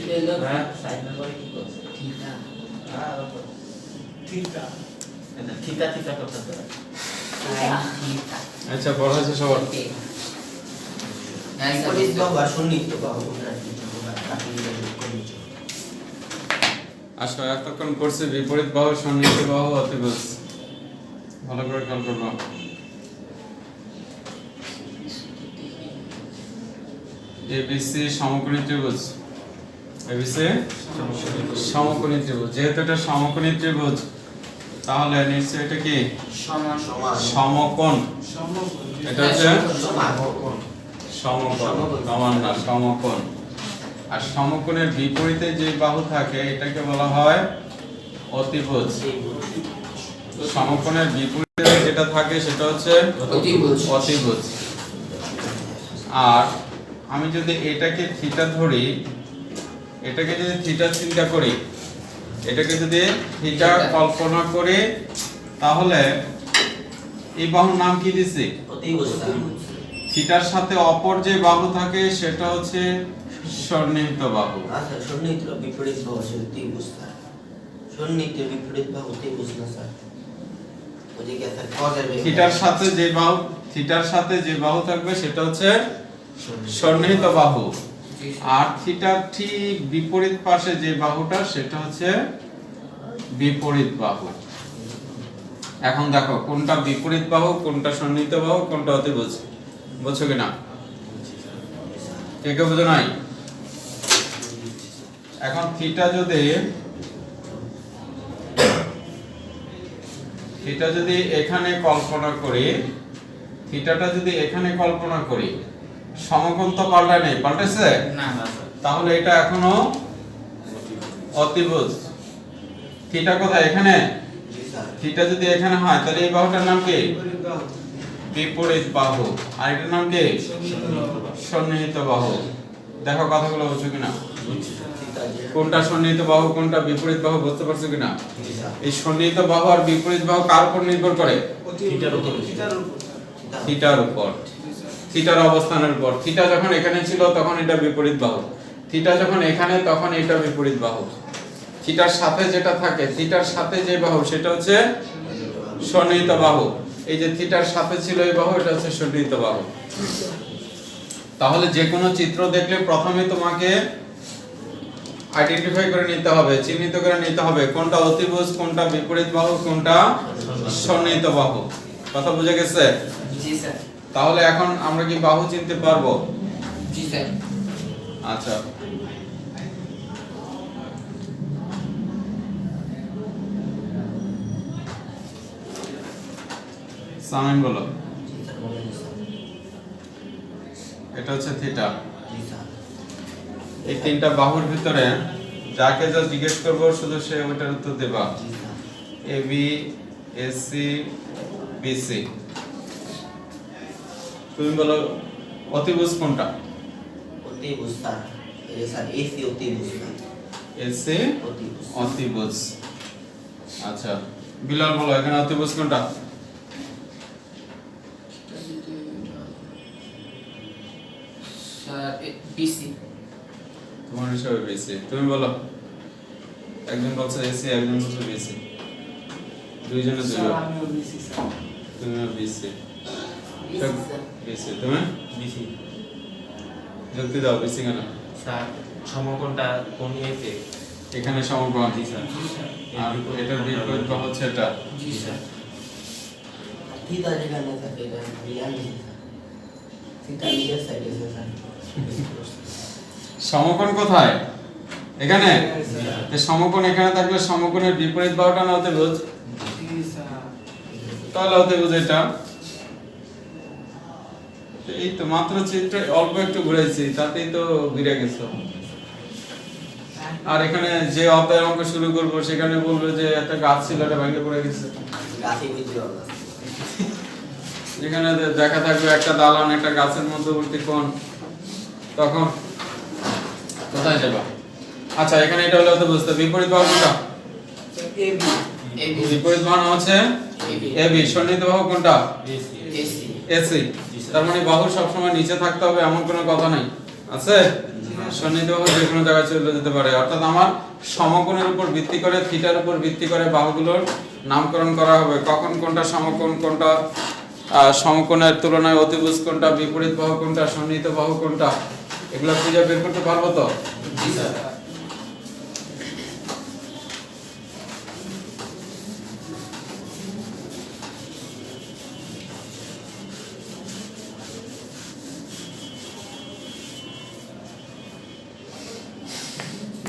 হ্যাঁ sign number কি করছে থিটা থিটা না থিটা থিটা করতে হবে থিটা আচ্ছা পড়া হয়েছে সবার বিপরীত বাহু আর সন্নিহিত বাহু আসো এতক্ষণ করছে বিপরীত বাহু সন্নিহিত বাহু অতিভুজ ভালো করে খেয়াল করবো এবিসি সমকোণী ত্রিভুজ এবিসি সমকোণী ত্রিভুজ যেহেতু এটা সমকোণী ত্রিভুজ তাহলে নিশ্চয়ই এটা কি সমান সমকোণ এটা হচ্ছে সমকোণ সমান না সমকোণ আর সমকোণের বিপরীতে যে বাহু থাকে এটাকে বলা হয় অতিভুজ সমকোণের বিপরীতে যেটা থাকে সেটা হচ্ছে অতিভুজ আর আমি যদি এটাকে থিটা ধরি এটাকে যদি থিটা চিন্তা করি এটাকে যদি থিটা কল্পনা করি তাহলে এই বাহুর নাম কি দিছি অতিভুজ থিটার সাথে অপর যে বাহু থাকে সেটা হচ্ছে সন্নিহিত বাহু আচ্ছা সন্নিহিত বিপরীত বাহু অতিভুজ স্যার সন্নিহিত বিপরীত বাহু অতিভুজ না স্যার ওদিকে স্যার কজের থিটার সাথে যে বাহু থাকবে সেটা হচ্ছে সন্নিহিত বাহু আর থিটার ঠিক বিপরীত পাশে যে বাহুটা সেটা হচ্ছে বিপরীত বাহু এখন দেখো কোনটা বিপরীত বাহু কোনটা সন্নিহিত বাহু কোনটা অতিভুজ বুঝছো কিনা কে কে বুঝো নাই এখন থিটা যদি এখানে কল্পনা করি থিটাটা যদি এখানে কল্পনা করি সমকোণ তো পাল্টায় নেই পাল্টেছে না তাহলে এটা এখনো অতিভুজ থিটা কোথায় এখানে থিটা যদি এখানে হয় তাহলে এই বাহুটার নাম কি বিপরীত বাহু আর এটার নাম কি সন্নিহিত বাহু দেখো কথাগুলো বুঝছো কিনা কোনটা সন্নিহিত বাহু কোনটা বিপরীত বাহু বুঝতে পারছো কিনা এই সন্নিহিত বাহু আর বিপরীত বাহু কার উপর নির্ভর করে থিটার উপর থিটার অবস্থানের উপর থিটা যখন এখানে ছিল তখন এটা বিপরীত বাহু থিটা যখন এখানে তখন এটা বিপরীত বাহু থিটার সাথে যেটা থাকে থিটার সাথে যে বাহু সেটা হচ্ছে সন্নিহিত বাহু এই যে থিটার সাথে ছিল এই বাহু এটা হচ্ছে সন্নিহিত বাহু তাহলে যে কোনো চিত্র দেখলে প্রথমে তোমাকে আইডেন্টিফাই করে নিতে হবে চিহ্নিত করে নিতে হবে কোনটা অতিভুজ কোনটা বিপরীত বাহু কোনটা সন্নিহিত বাহু কথা বুঝে গেছে জি স্যার তাহলে এখন আমরা কি বাহু চিনতে পারবো জি স্যার আচ্ছা সামিন বলো এটা হচ্ছে থিটা এই তিনটা বাহুর ভিতরে যাকে যা জিজ্ঞেস করব শুধু সে ওটার উত্তর দেবা A B S C B C তুমি বলো অতিভুজ কোনটা অতিভুজ স্যার এই স্যার এসি অতিভুজ এসি অতিভুজ আচ্ছা বিলাল বলো এখানে অতিভুজ কোনটা স্যার বিসি তোমার হিসাবে বিসি তুমি বলো একজন বলছে এসি একজন বলছে বিসি দুইজনে দুইজন আমিও বিসি স্যার তুমি বিসি বিসি তুমি বিসি যুক্তি দাও বিসি কেন স্যার সমকোণটা কোন এতে এখানে সমকোণ জি স্যার আর এটার বিপরীত বাহু হচ্ছে এটা জি স্যার থিটা যেখানে থাকে এটা রিয়াল থিটা নিজের সাইডে স্যার সমকোণ কোথায় এখানে এই সমকোণ এখানে থাকলে সমকোণের বিপরীত বাহুটা না অতিভুজ জি স্যার তাহলে অতিভুজ এটা এই তো মাত্র চিত্র অল্প একটু ঘুরেছি তাতেই তো ঘুরে গেছো আর এখানে যে অধ্যায়ের অঙ্ক শুরু করব সেখানে বলবে যে একটা গাছ ছিল এটা ভেঙে পড়ে গেছে গাছে বুঝতে হবে যেখানে দেখা থাকবে একটা দালান একটা গাছের মধ্যবর্তী কোণ তখন কোথায় যাবে আচ্ছা এখানে এটা হলো তো বুঝতে বিপরীত বাহু কোনটা এবি বিপরীত বাহু হচ্ছে এবি সন্নিহিত বাহু কোনটা এসি এসি তার মানে বাহু সব সময় নিচে থাকতে হবে এমন কোনো কথা নাই আছে সন্নিহিত বাহু যে কোনো জায়গায় চলে যেতে পারে, অর্থাৎ আমার সমকোণের উপর ভিত্তি করে থিটার উপর ভিত্তি করে বাহুগুলোর নামকরণ করা হবে। কখন কোনটা সমকোণ, কোনটা সমকোণের তুলনায় অতিভুজ কোনটা, বিপরীত বাহু কোনটা, সন্নিহিত বাহু কোনটা, এগুলো খুঁজে বের করতে পারবো তো? জি স্যার।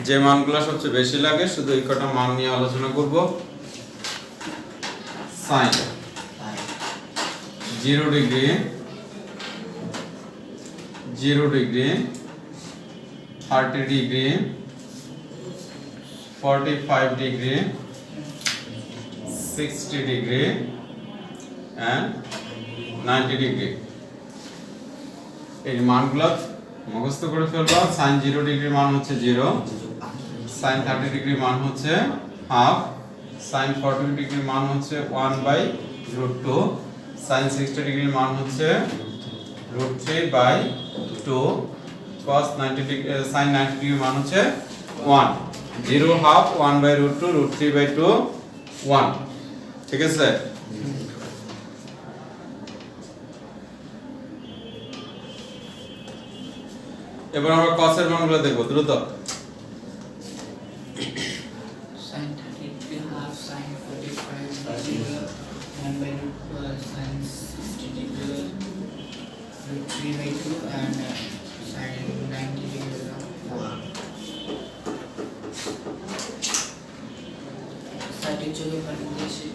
যে মানগুলো সবচেয়ে বেশি লাগে শুধু এই কটা মান নিয়ে আলোচনা করব। Sine 0 degree, 0 degree, 30 degree, 45 degree, 60 degree and 90 degree. এই মানগুলো মুখস্থ করে ফেলবা। sin 0 ডিগ্রির মান হচ্ছে 0, sin 30 ডিগ্রির মান হচ্ছে হাফ, sin 40 ডিগ্রির মান হচ্ছে 1/√2, sin 60 ডিগ্রির মান হচ্ছে √3/2, cos 90 ডিগ্রি sin 90 ডিগ্রির মান হচ্ছে 1, 0 হাফ 1/√2, √3/2 1। ঠিক আছে? এবার আমরা cos এর মানগুলো দেখব দ্রুত। Sin 30 half, sin 45 degree, 1/2, sin 60 degree, √3/2 and sin 90 degree. ষাটের যোগে পাঠিয়ে দিয়েছি।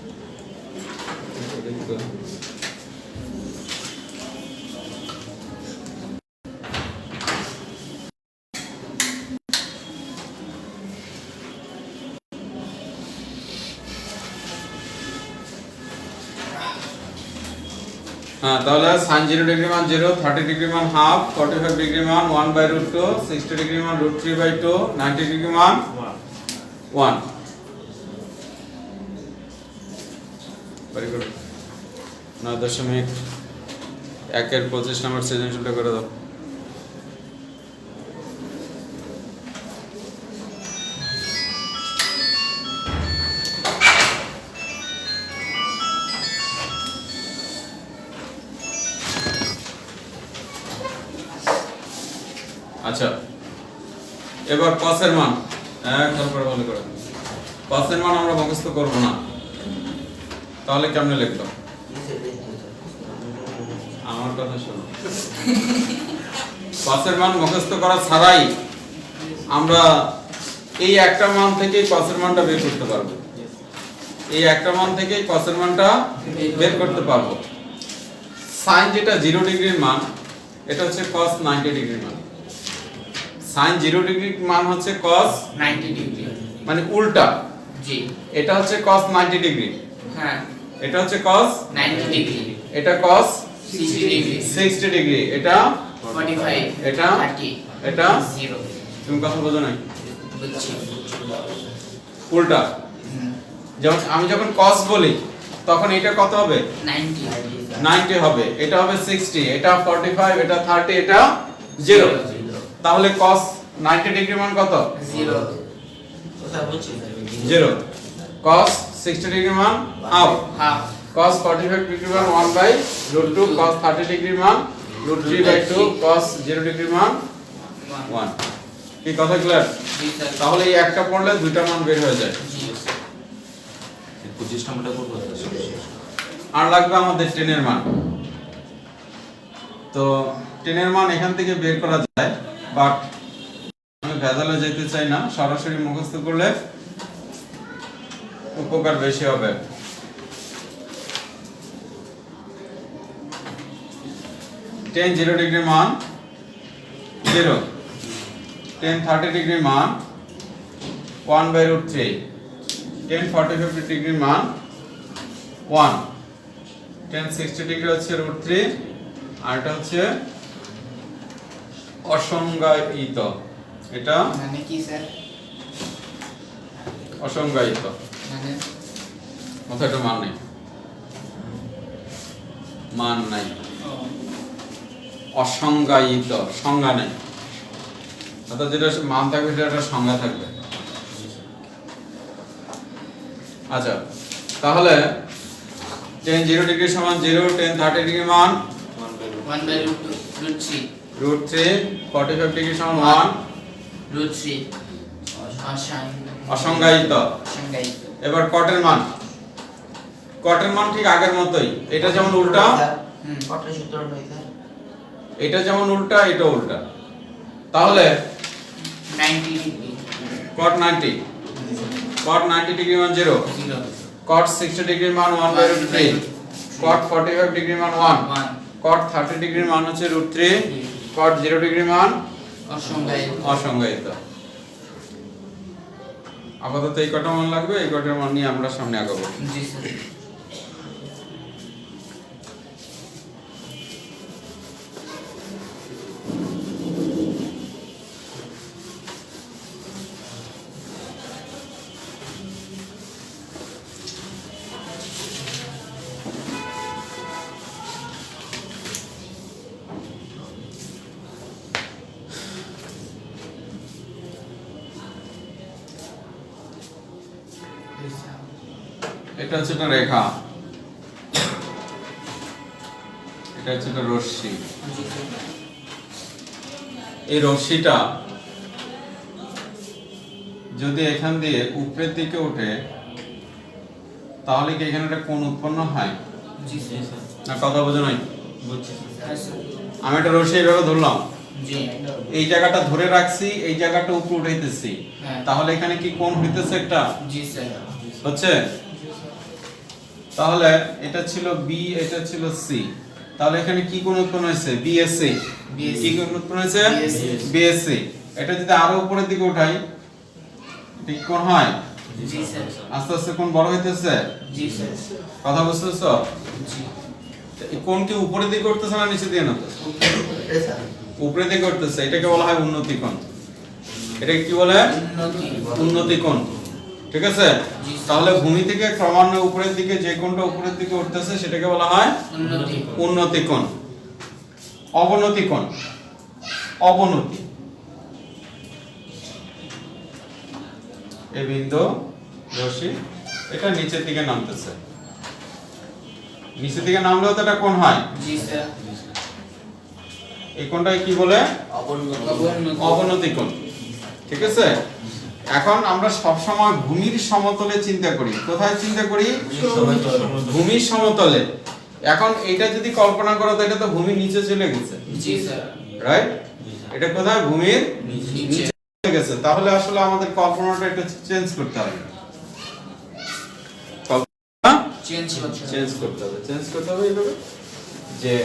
হ্যাঁ, তাহলে sin 0 ডিগ্রি মান 0, 30 ডিগ্রি মান হাফ, 45 ডিগ্রি মান 1/√2, 60 ডিগ্রি মান √3/2, 90 ডিগ্রি মান 1। Very good. 9.1 25 নম্বর সৃজনশীলটা করে দাও। আচ্ছা, এবার cos এর মান একদম করে ভালো করে। cos এর মান আমরা মুখস্থ করব না, তাহলে কেমনে লিখব? আমার কথা শোনো। cos এর মান মুখস্থ করা ছাড়াই আমরা এই একটা মান থেকেই cos এর মানটা বের করতে পারবো। এই একটা মান থেকেই cos এর মানটা বের করতে পারবো। sin যেটা 0 ডিগ্রির মান, এটা হচ্ছে cos 90 ডিগ্রির মান। sin 0 ডিগ্রির মান হচ্ছে cos 90 ডিগ্রি। মানে উল্টা। জি। এটা হচ্ছে cos 90 ডিগ্রি, হ্যাঁ, এটা হচ্ছে cos 90 ডিগ্রি। এটা cos 60 ডিগ্রি। 60 ডিগ্রি, এটা 45, এটা 30, এটা 0। তুমি কথা বোঝো নাই? বুঝছি। উল্টা। যেমন আমি যখন cos বলি তখন এটা কত হবে? 90। 90 হবে, এটা হবে 60, এটা 45, এটা 30, এটা 0। তাহলে cos 90 ডিগ্রি মান কত? 0। কোথায় বলছি স্যার? 0। cos 60 ডিগ্রি মান হাফ, হাফ। cos 45 ডিগ্রি মান 1/√2, cos 30 ডিগ্রি মান √3/2, cos 0 ডিগ্রি মান 1। কি কথা ক্লিয়ার? জি স্যার। তাহলে এই একটা পড়লে দুইটা মান বের হয়ে যায়। জি। 25 নম্বরটা করবো। আর লাগবে আমাদের 10 এর মান। তো 10 এর মান এখান থেকে বের করা যায়, বাট আমি ভেজালে যেতে চাই না, সরাসরি মুখস্থ করলে উপকার বেশি হবে। tan 0 ডিগ্রি মান 0, tan 30 ডিগ্রি মান 1/√3, tan 45 ডিগ্রি মান 1, tan 60 ডিগ্রি হচ্ছে √3, আর এটা হচ্ছে অসংজ্ঞায়িত। এটা মানে কি স্যার? অসংজ্ঞায়িত, মানে অর্থাৎ এটা মান নেই, মান নাই, অসংজ্ঞায়িত, সংজ্ঞা নেই। অর্থাৎ যেটা মান থাকবে সেটা একটা সংজ্ঞা থাকবে। আচ্ছা, তাহলে tan 0 ডিগ্রি সমান 0, tan 30 ডিগ্রি মান 1 by root 3 √3, 45 ডিগ্রি সমান 1, root 3 অসংজ্ঞায়িত। সংজ্ঞায়িত। এবার কটের মান ঠিক আগের মতোই, এটা যেমন উল্টা কটের সূত্রটা স্যার এটা যেমন উল্টা এটা উল্টা। তাহলে 90 ডিগ্রি cot 90 ডিগ্রি মান 0, 0 cot 60 ডিগ্রি মান 1 by √3, cot 45 ডিগ্রি মান 1, 1 cot 30 ডিগ্রি মান হচ্ছে √3, cot 0 ডিগ্রি মান অসংজ্ঞায়িত। অসংজ্ঞায়িত। আপাতত এই কটা মান লাগবে, এই কটার মান নিয়ে আমরা সামনে আগাবো। জি স্যার। এটা হচ্ছে একটা রেখা, এটা হচ্ছে একটা রশ্মি। এই রশ্মিটা যদি এখান দিয়ে উপরের দিকে ওঠে তাহলে কি এখানে একটা কোণ উৎপন্ন হয়? জি স্যার। না কথা বোঝো নাই? বুঝছি হ্যাঁ স্যার। আমি একটা রশ্মি এইভাবে ধরলাম, জি এই জায়গাটা ধরে রাখছি, এই জায়গাটা উপরে উঠাইতেছি, হ্যাঁ। তাহলে এখানে কি কোণ হইতেছে একটা? জি স্যার। হচ্ছে? তাহলে এটা ছিল বি, এটা ছিল সি, তাহলে এখানে কি কোণ উৎপন্ন হয়েছে? বিএসসি। কি কোণ উৎপন্ন হয়েছে? বিএসসি। এটা যদি আরো উপরের দিকে উঠাই ঠিক কোণ হয়? জি স্যার। আস্তে আস্তে কোণ বড় হইতেছে। জি স্যার। কথা বুঝতেছো? জি। এই কোণ কি উপরের দিকে উঠতেছে না নিচে দিকে নামতেছে? স্যার উপরের দিকে উঠতেছে, এটাকে বলা হয় উন্নতি কোণ। এটা কি বলে? উন্নতি। উন্নতি কোণ। ঠিক আছে? তাহলে ভূমি থেকে ক্রমান্বয়ে উপরের দিকে যে কোণটা উপরের দিকে উঠতেছে সেটাকে বলা হয় উন্নতি। উন্নতি কোণ। অবনতি কোণ, অবনতি। এই বিন্দু রশ্মি এটা নিচের দিকে নামতেছে, নিচের দিকে নামলেও তো এটা কোণ হয়। জি স্যার। এই কোণটাকে কি বলে? অবনতি। অবনতি কোণ। ঠিক আছে? এখন আমরা সব সময় ভূমির সমতলে চিন্তা করি। কোথায় চিন্তা করি? ভূমির সমতলে। এখন এটা যদি কল্পনা করো তো এটা তো ভূমির নিচে চলে গেছে, জি স্যার। রাইট? এটা কোথায়? ভূমির নিচে। নিচে চলে গেছে। তাহলে আসলে আমাদের কল্পনাটা একটু চেঞ্জ করতে হবে। কল্পনা চেঞ্জ করতে হবে। চেঞ্জ করতে হবে, চেঞ্জ করতে হবে এইভাবে যে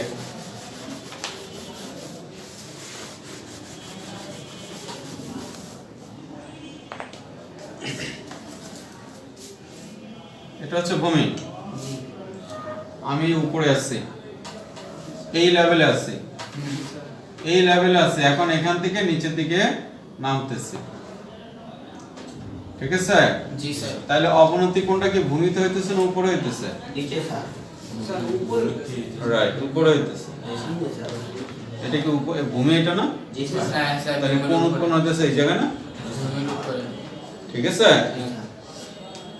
এটা হচ্ছে ভূমি, আমি উপরে আছি, এই লেভেলে আছি, এই লেভেলে আছি, এখন এখান থেকে নিচের দিকে নামতেছি। ঠিক আছে? জি স্যার। তাহলে অবনতি কোণটা কি ভূমিতে হইতেছে না উপরে হইতেছে? নিচে স্যার রাইট, উপরে হইতেছে। স্যার এটা কি উপরে ভূমি, এটা না? জি স্যার হ্যাঁ স্যার। তাহলে কোণ উৎপন্ন হইতেছে এই জায়গায় না? ভূমির উপরে। ঠিক আছে?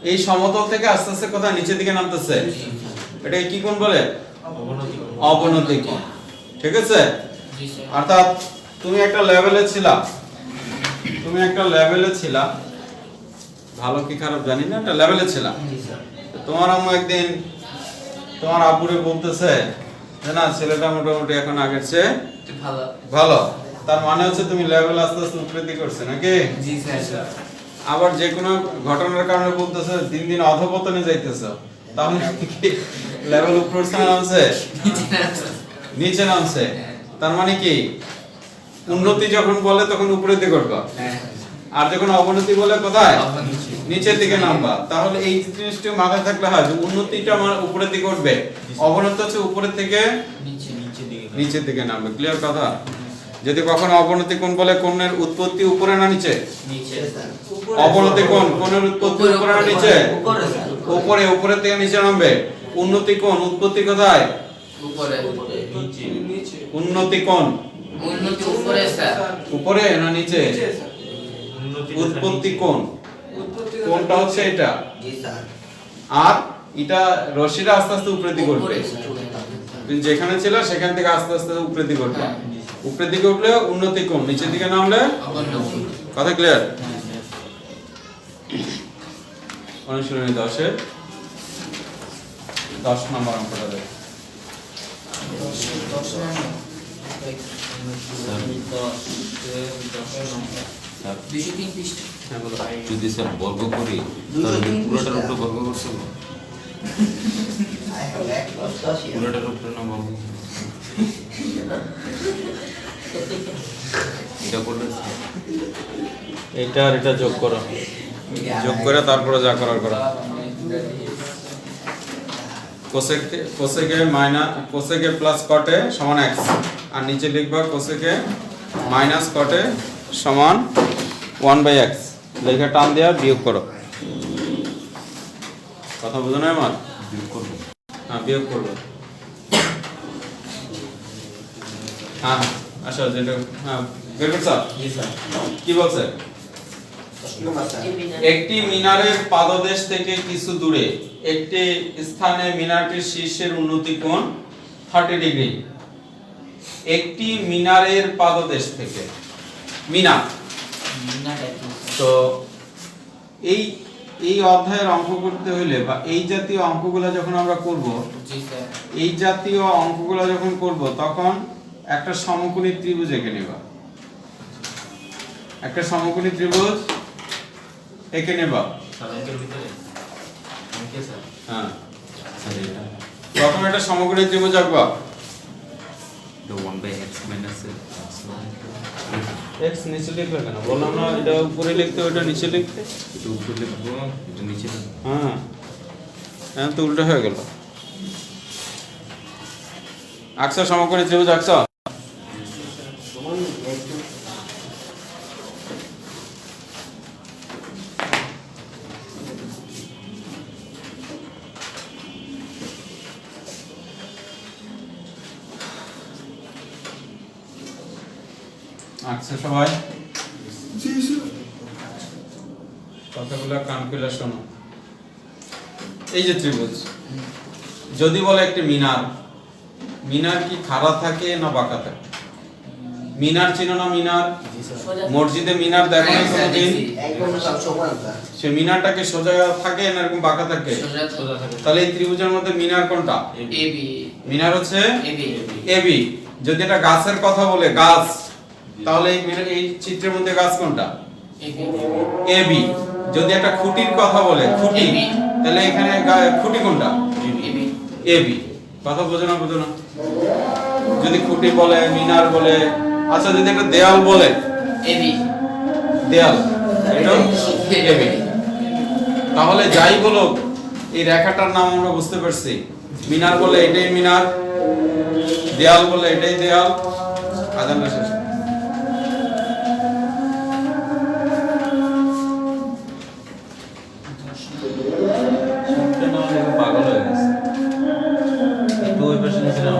এই সমতল থেকে আস্তে আস্তে কোথায় নিচের দিকে নামতেছে, এটা কি কোণ বলে? অবনতি কোণ। ঠিক আছে? জি স্যার। অর্থাৎ তুমি একটা লেভেলে ছিলা, তুমি একটা লেভেলে ছিলা, ভালো কি খারাপ জানি না, একটা লেভেলে ছিলা। জি স্যার তোমার আম্মু একদিন তোমার আব্বুরে বলতেছে যে না ছেলেটা মোটামুটি এখন আগের চেয়ে ভালো। ভালো, তার মানে হচ্ছে তুমি লেভেল আস্তে আস্তে উপরের দিকে করছে নাকি? জি স্যার। আবার যে কোনো ঘটনার কারণে বলতেছে দিন দিন অধপতনে যাইতেছে, তাহলে কি লেভেল উপরে উঠছে না নামছে? নিচে নামছে। তার মানে কি উন্নতি যখন বলে তখন উপরের দিকে উঠবা, হ্যাঁ। আর যখন অবনতি বলে কোথায়? অবনতি। নিচের দিকে নামবা। তাহলে এই জিনিসটা মাথায় থাকলে হয় যে উন্নতিটা আমার উপরের দিকে উঠবে, অবনতি হচ্ছে উপরের থেকে নিচে। নিচের দিকে নামবে। ক্লিয়ার কথা? যদি কখনো অবনতি কোণ বলে কোণের উৎপত্তি উপরে না নিচে? নিচে। স্যার অবনতি কোণ কোণের উৎপত্তি উপরে না নিচে? উপরে স্যার উপরে, উপরে থেকে নিচে নামবে। উন্নতি কোণ উৎপত্তি কোথায়? উপরে। নিচে উন্নতি কোণ উন্নতি উপরে স্যার উপরে না নিচে? উৎপত্তি কোণ, কোণটা হচ্ছে এটা, জি স্যার। আর এটা রশিটা আস্তে আস্তে উপরের দিকে উঠবে। উপরে স্যার তুমি যেখানে ছিল সেখান থেকে আস্তে আস্তে উপরের দিকে উঠবে। হ্যাঁ। উপরের দিকে উঠলে উন্নতি কোণ, নিচের দিকে নামলে অবনতি। কথা ক্লিয়ার? অনুশীলনী 10-এর 10 নম্বর অঙ্কটা দেখ। 203 পৃষ্ঠা। হ্যাঁ বলো। যদি স্যার বর্গ করি তাহলে কি পুরোটার উপরে বর্গ করতে হবে? I have back plus 10 here. পুরোটার উপরে না বর্গ? এটা করলে এটা আর এটা যোগ করো, যোগ করে তারপরে যা করার করো। কোসেকে প্লাস কটে সমান x, আর নিচে লিখবা কোসেকে মাইনাস কটে সমান 1/x, লেখা টান দেওয়া বিয়োগ করো। কথা বুঝো না আমার? বিয়োগ করবো। হ্যাঁ বিয়োগ করবো। হ্যাঁ আচ্ছা, যেটা হ্যাঁ বের করছো? জি স্যার। কি বলছে? নম্বর স্যার। একটি মিনারের পাদদেশ থেকে কিছু দূরে একটি স্থানে মিনারটির শীর্ষের উন্নতি কোণ 30 ডিগ্রি। একটি মিনারের পাদদেশ থেকে, মিনার তো এই এই অধ্যায়ের অঙ্ক করতে হলে বা এই জাতীয় অঙ্কগুলো যখন আমরা করব, জি স্যার। এই জাতীয় অঙ্কগুলো যখন করব তখন একটা সমকোণী ত্রিভুজ এঁকে নেবা। একটা সমকোণী ত্রিভুজ এঁকে নেবা। অঙ্কের ভিতরে অঙ্কে স্যার হ্যাঁ, স্যার এটা প্রথমে একটা সমকোণী ত্রিভুজ আঁকবা। 1/x মাইনাস x নিচে লিখবে কেন? বললাম না এটা উপরে লিখতে ওটা নিচে লিখতে। এটা উপরে লিখবো, এটা নিচে লিখবো। হ্যাঁ, এখন তো উল্টো হয়ে গেল। আঁকছো সমকোণী ত্রিভুজ আঁকছো? আচ্ছা সবাই কথাগুলো কান খুলে শোনো। এই যে ত্রিভুজ, যদি বলে একটি মিনার, মিনার কি খাড়া থাকে না বাঁকা থাকে? মিনার চিনো না? মিনার মসজিদে মিনার দেখো না কোনোদিন? একদম সব সমান স্যার। সে মিনারটাকে সোজা থাকে না এরকম বাঁকা থাকে? সোজা থাকে। তাহলে এই ত্রিভুজের মধ্যে মিনার কোনটা? এবি। মিনার হচ্ছে এবি। এবি। যদি এটা গাছের কথা বলে, গাছ, তাহলে এই এই চিত্রের মধ্যে গাছ কোনটা? এবি। এবি। যদি একটা খুঁটির কথা বলে, খুঁটি, AB তাহলে এখানে খুঁটি কোনটা? এবি। এবি। কথা বোঝো না? বোঝো না? যদি খুঁটি বলে, মিনার বলে, আচ্ছা যদি একটা দেয়াল বলে, এবি। দেয়াল, এটা এবি। তাহলে যাই বলো, এই রেখাটার নাম আমরা বুঝতে পারছি। মিনার বলে এটাই মিনার, দেয়াল বলে এটাই দেয়াল। আদান শেষ। পাগল হয়ে গেছে। একটু ওই পাশে নিচে নাও।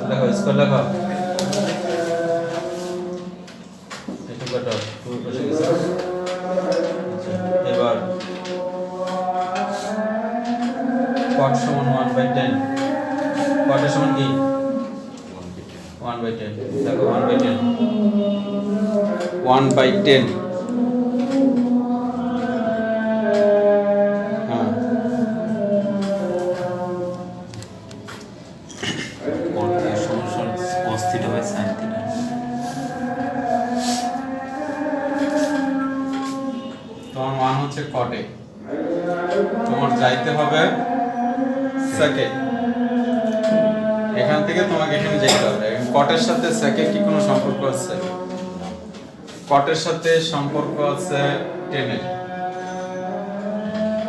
লেখো, স্কোর লেখো। একটু কাটো, ওই পাশে গেছে। আচ্ছা, এবার cot সমান 1/10। cot এর সমান কি? 1/10। দেখো 1/10। 1/10। হ্যাঁ, cos সমান cos theta by sin theta. তোমার মান হচ্ছে কটে, তোমার যাইতে হবে সেকে। এখান থেকে তোমাকে এখানে যেতে হবে। কটের সাথে সেকে কি কোনো সম্পর্ক আছে? কটের সাথে সম্পর্ক আছে টেনের,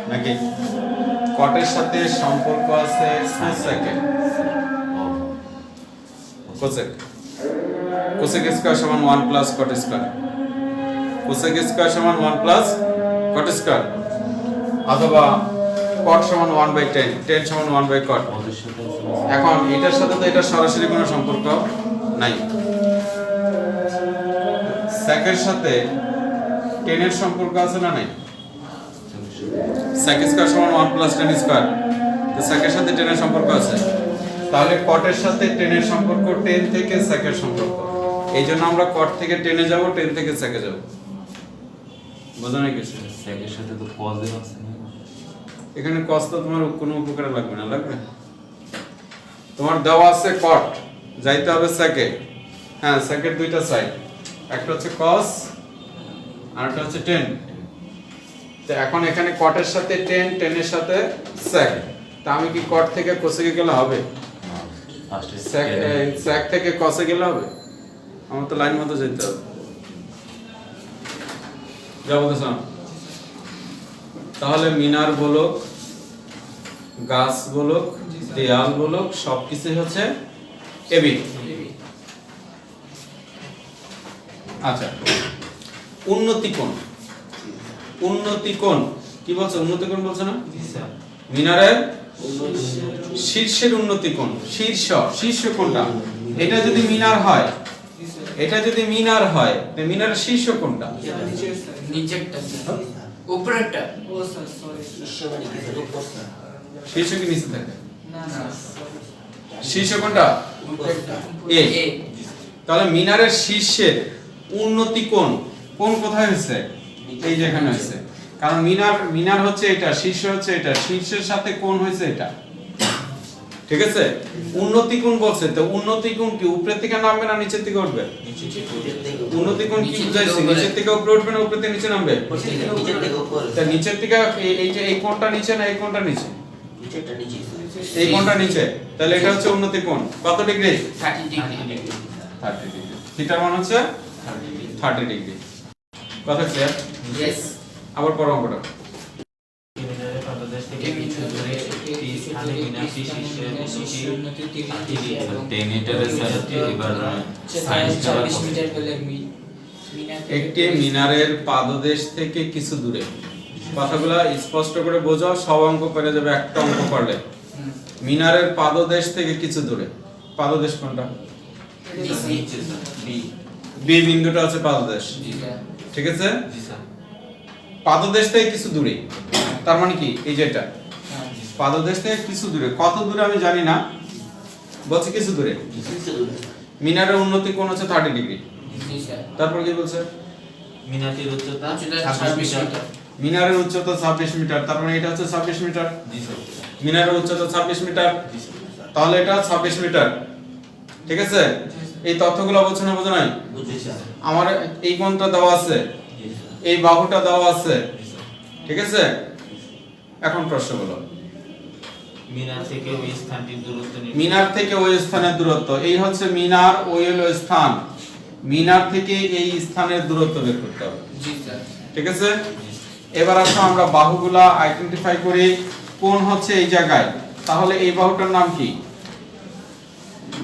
নাকি? কটের সাথে সম্পর্ক আছে সেকে। কোসেক, কোসেক স্কয়ার সমান 1 plus cot square. Cosec square সমান 1 প্লাস কট স্কয়ার। অথবা cot সমান 1/10, 10 সমান 1 cot। ওদের সাথে এখন এটার সাথে তো এটা সরাসরি কোনো সম্পর্ক নাই। সেকের সাথে 10 এর সম্পর্ক আছে না নাই? sec স্কয়ার সমান 1 + 10 স্কয়ার, তো সেকের সাথে 10 এর সম্পর্ক আছে। তাহলে কটের সাথে 10 এর সম্পর্ক 10 থেকে সেকের সম্পর্ক। এইজন্য আমরা কট থেকে 10 এ যাব, 10 থেকে সেকে যাব। বুঝা নাই কিছু? সেকের সাথে তো পজিটিভ আছে না? এখানে cos তো তোমার কোনো উপকারে লাগবে না, লাগবে? তোমার দেওয়া আছে কট, যাইতে হবে সেকে। হ্যাঁ, সেকের দুইটা সাইড, একটা হচ্ছে cos আর একটা হচ্ছে 10। তো এখন এখানে কটের সাথে 10, 10 এর সাথে sec, তা আমি কি কট থেকে cosec গেলে হবে? ফার্স্টে sec থেকে cos গেলে হবে? আমার তো লাইন মতো যেতে হবে। যা বলতেছ। তাহলে মিনার বলক, গাছ বলক, দেয়াল বলক, সবকিছু হচ্ছে এবি। আচ্ছা, উন্নতি কোণ। উন্নতি কোণ কি বলছে? উন্নতি কোণ বলছে না? মিনারের শীর্ষের উন্নতি কোণ। শীর্ষ কোণটা, এটা যদি মিনার হয়, এটা যদি মিনার হয়, তো মিনারের শীর্ষ কোণটা? নিচেরটা স্যার, উপরেরটা। ও স্যার সরি শীর্ষ মানে কি স্যার? উপর স্যার। শীর্ষ কি নিচে থাকে? না না শীর্ষ কোণটা এ। এ তাহলে মিনারের শীর্ষের উন্নতি কোণ, কোণ কোথায় হয়েছে? এই যেখানে হয়েছে। কারণ মিনার হচ্ছে এটা, শীর্ষ হচ্ছে এটা, শীর্ষের সাথে কোণ হয়েছে এটা। ঠিক আছে? উন্নতি কোণ বলছে, তো উন্নতি কোণ কি উপরের থেকে নামবে না নিচের থেকে উঠবে? উন্নতি কোণ কি বুঝাইছে? নিচের থেকে উপরে উঠবে না উপরে থেকে নিচে নামবে? নিচের থেকে উপর। তা নিচের থেকে এই যে এই কোণটা নিচে না এই কোণটা নিচে? নিচেরটা নিচে স্যার। এই কোণটা নিচে, তাহলে এটা হচ্ছে উন্নতি কোণ। কত ডিগ্রি? 30 ডিগ্রি। 30 ডিগ্রি। থিটার মান হচ্ছে 30 ডিগ্রি। কথা ক্লিয়ার? ইয়েস। আবার পর অঙ্কটা। মিনারের পাদদেশ থেকে কিছু দূরে এই স্থানে মিনার শীর্ষের উন্নতি 10 মিটারের সাথে এবার সাইন্স 40 মিটার হলে মিনার একটি মিনারের পাদদেশ থেকে কিছু দূরে। কথাগুলো স্পষ্ট করে বোঝাও, সব অঙ্ক করে যাবে একটা অঙ্ক করলে। মিনারের পাদদেশ থেকে কিছু দূরে। পাদদেশ কোনটা? বি। বি বিন্দুটা আছে পাদদেশ। জি স্যার। ঠিক আছে? জি স্যার। পাদদেশ থেকে কিছু দূরে, তার মানে কি? এই যে এটা হ্যাঁ। পাদদেশ থেকে কিছু দূরে। কত দূরে আমি জানি না, বলছে কিছু দূরে। কিছু দূরে। মিনারের উন্নতি কোণ হচ্ছে 30 ডিগ্রি। জি স্যার। তারপর কি বলছে? মিনারটির উচ্চতা উচ্চতা 26 26 মিটার। মিনারের উচ্চতা 26 মিটার, তার মানে এটা হচ্ছে 26 মিটার। জি স্যার। মিনারের উচ্চতা 26 মিটার, তাহলে এটা 26 মিটার। ঠিক আছে? এই তথ্যগুলো বোঝো না, বোঝো নাই? বুঝছি স্যার। আমার এই কোণটা দেওয়া আছে, জি স্যার। এই বাহুটা দেওয়া আছে। জি স্যার। ঠিক আছে? এখন প্রশ্ন হলো, মিনার থেকে ওই স্থানটির দূরত্ব নির্ণয়। মিনার থেকে ওই স্থানের দূরত্ব। এই হচ্ছে মিনার, ওই হলো স্থান। মিনার থেকে এই স্থানের দূরত্ব বের করতে হবে। জি স্যার। ঠিক আছে? এবার আসো আমরা বাহুগুলা আইডেন্টিফাই করি। কোণ হচ্ছে এই জায়গায়, তাহলে এই বাহুটার নাম কি?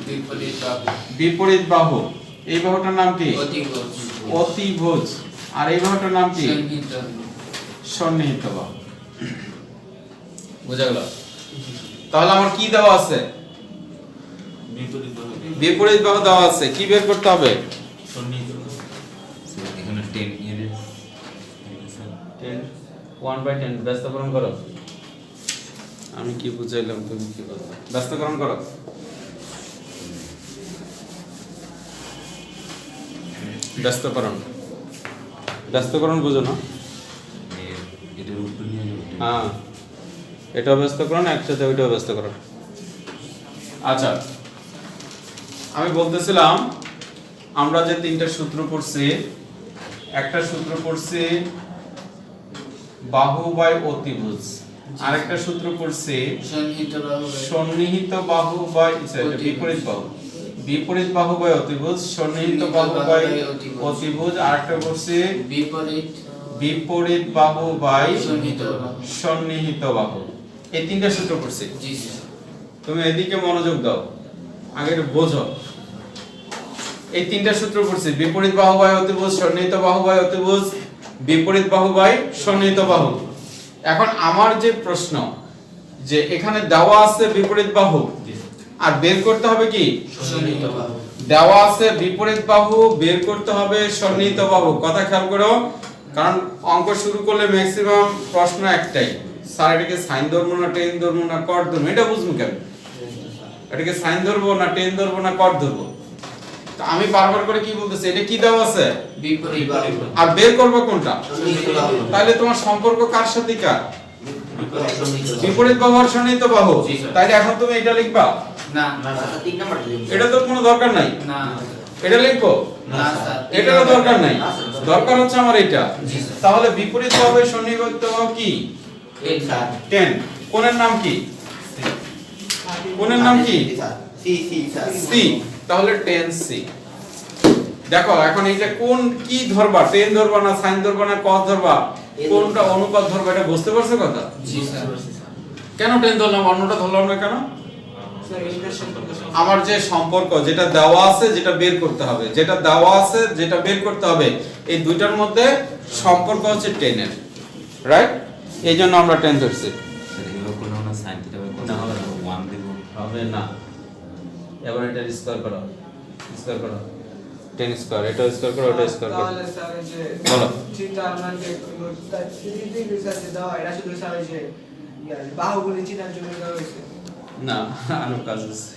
বিপরীত বাহু। বিপরীত বাহু। এই বাহুটার নাম কি? অতিভুজ। অতিভুজ। আর এই বাহুটার নাম কি? সন্নিহিত। সন্নিহিত বাহু। বুঝা গেল? তাহলে আমার কি দেওয়া আছে? বিপরীত বাহু। বিপরীত বাহু দেওয়া আছে, কি বের করতে হবে? সন্নিহিত। স্যার এখানে 10 এর স্যার 10 1/10 ব্যস্তকরণ করো। আমি কি বুঝাইলাম, তুমি কি বলছো? ব্যস্তকরণ করো। ব্যস্তকরণ, ব্যস্তকরণ বুঝো না? এটার উপর নিয়ে যাবে। হ্যাঁ, এটাও ব্যস্তকরণ, একসাথে ওইটাও ব্যস্তকরণ। আচ্ছা, আমি বলতেছিলাম আমরা যে তিনটা সূত্র পড়ছি, একটা সূত্র পড়ছি বাহু বাই অতিভুজ, আরেকটা সূত্র পড়ছি সন্নিহিত বাহু। সন্নিহিত বাহু বাই বিপরীত বাহু। বিপরীত বাহু বাই অতিভুজ, সন্নিহিত বাহু বাই অতিভুজ, আরেকটা পড়ছি বিপরীত বিপরীত বাহু বাই সন্নিহিত বাহু। সন্নিহিত বাহু। এই তিনটা সূত্র পড়ছি। জি স্যার। তুমি এদিকে মনোযোগ দাও, আগে একটু বোঝো। এই তিনটা সূত্র পড়ছি, বিপরীত বাহু বাই অতিভুজ, সন্নিহিত বাহু বাই অতিভুজ, বিপরীত বাহু বাই সন্নিহিত বাহু। এখন আমার যে প্রশ্ন, যে এখানে দেওয়া আছে বিপরীত বাহু আর বের করতে হবে কি সন্নিহিত বাহু। দেওয়া আছে বিপরীত বাহু, বের করতে হবে সন্নিহিত বাহু। কথা খেয়াল করো, কারণ অঙ্ক শুরু করলে ম্যাক্সিমাম প্রশ্ন একটাই, স্যার এটাকে সাইন ধরবো না টেন ধরবো না কট ধরবো, এটা বুঝবো কেন? এটাকে সাইন ধরবো না টেন ধরবো না কট ধরবো? তো আমি বারবার করে কি বলতেছি, এটা কি দেওয়া আছে বিপরীত বাহু। আর বের করবো কোনটা? সন্নিহিত বাহু। তাহলে তোমার সম্পর্ক কার সাথে কার? সন্নিহিত বাহু। বিপরীত বাহু আর সন্নিহিত বাহু। জি, স্যার। তাহলে এখন তুমি এটা লিখবা? না আচ্ছা, 3 নাম্বার লিখুন। এটা তো কোনো দরকার নাই, না এটা লিখবো? না স্যার এটারও দরকার নাই, দরকার হচ্ছে আমার এটা। জি, স্যার। তাহলে বিপরীত বাহু সন্নিহিত বাহু কি? স্যার। 10। কোণের নাম কি? কোণের নাম কি? C C sir. সি। তাহলে 10C। দেখো এখন এইটা কোন কি ধরবা, টেন ধরবা না সাইন ধরবা না কস ধরবা, কোনটা অনুপাত ধরবা, এটা বুঝতে পারছো কথা? জি স্যার কেন 10 ধরলাম অন্যটা ধরলাম না কেন? আমার যে সম্পর্ক যেটা দেওয়া আছে যেটা বের করতে হবে, যেটা দেওয়া আছে যেটা বের করতে হবে, এই দুইটার মধ্যে সম্পর্ক হচ্ছে 10 এর, রাইট? এই জন্য আমরা 10 ধরছি। কোনো না সাইন থিটা না, কোনো হবে না। 1 দেব হবে না। এবার এটা স্কয়ার করো, স্কয়ার করো, 10 স্কয়ার, এটা স্কয়ার করো, এটা স্কয়ার করো। তাহলে স্যার এই যে বলো। চিন্তা মানে তাই তিন সাথে দাও এটা শুধু স্যার এই যে বাহুগুলি চিনার জন্য দেওয়া হয়েছে। না, আরো কাজ আছে।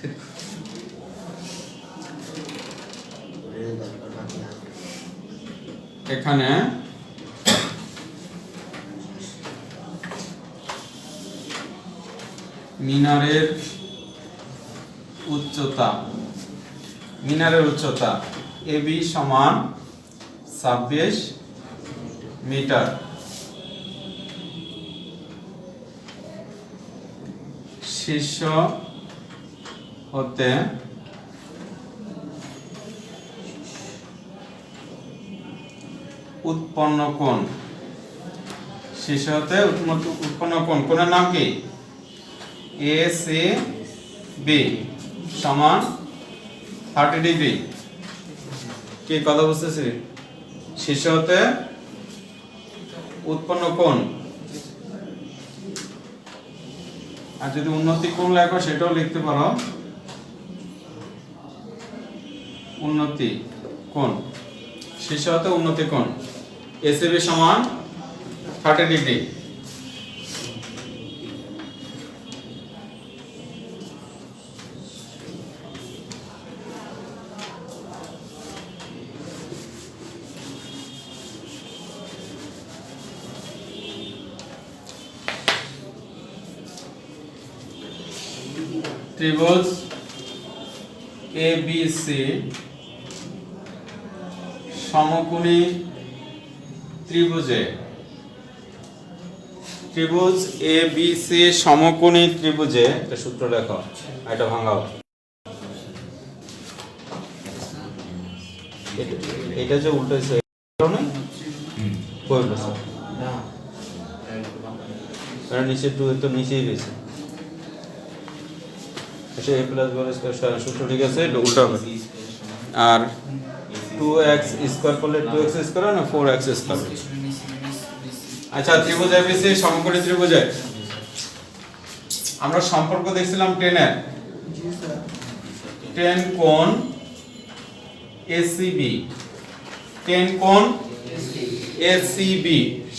এখানে মিনারের উচ্চতা, মিনারের উচ্চতা AB সমান 26 মিটার। শীর্ষ হতে উৎপন্ন কোণ, শীর্ষ হতে উৎপন্ন কোণ, কোণের নাম কি? ACB সমান 30 ডিগ্রি। কি কথা বুঝতেছি? শীর্ষ হতে উৎপন্ন কোণ, আর যদি উন্নতি কোণ লেখো সেটাও লিখতে পারো, উন্নতি কোণ, শীর্ষ হতে উন্নতি কোণ ACB সমান 30 ডিগ্রি। ত্রিভুজ ABC সমকোণী ত্রিভুজে, ত্রিভুজ ABC সমকোণী ত্রিভুজে, এটা সূত্র লেখো, এটা ভাঙাও। এটা যে উল্টো হইছে না কই বসে না আর নিচে 2 তো নিচেই রয়েছে। আচ্ছা a প্লাস b স্কয়ার সূত্র ঠিক আছে, এটা উল্টো হবে। আর 2x স্কয়ার করলে 2x স্কয়ার না 4x স্কয়ার। আচ্ছা ত্রিভুজ ABC সমকোণী ত্রিভুজে আমরা সম্পর্ক দেখছিলাম 10 এর, জি স্যার 10 কোণ ACB, 10 কোণ ACB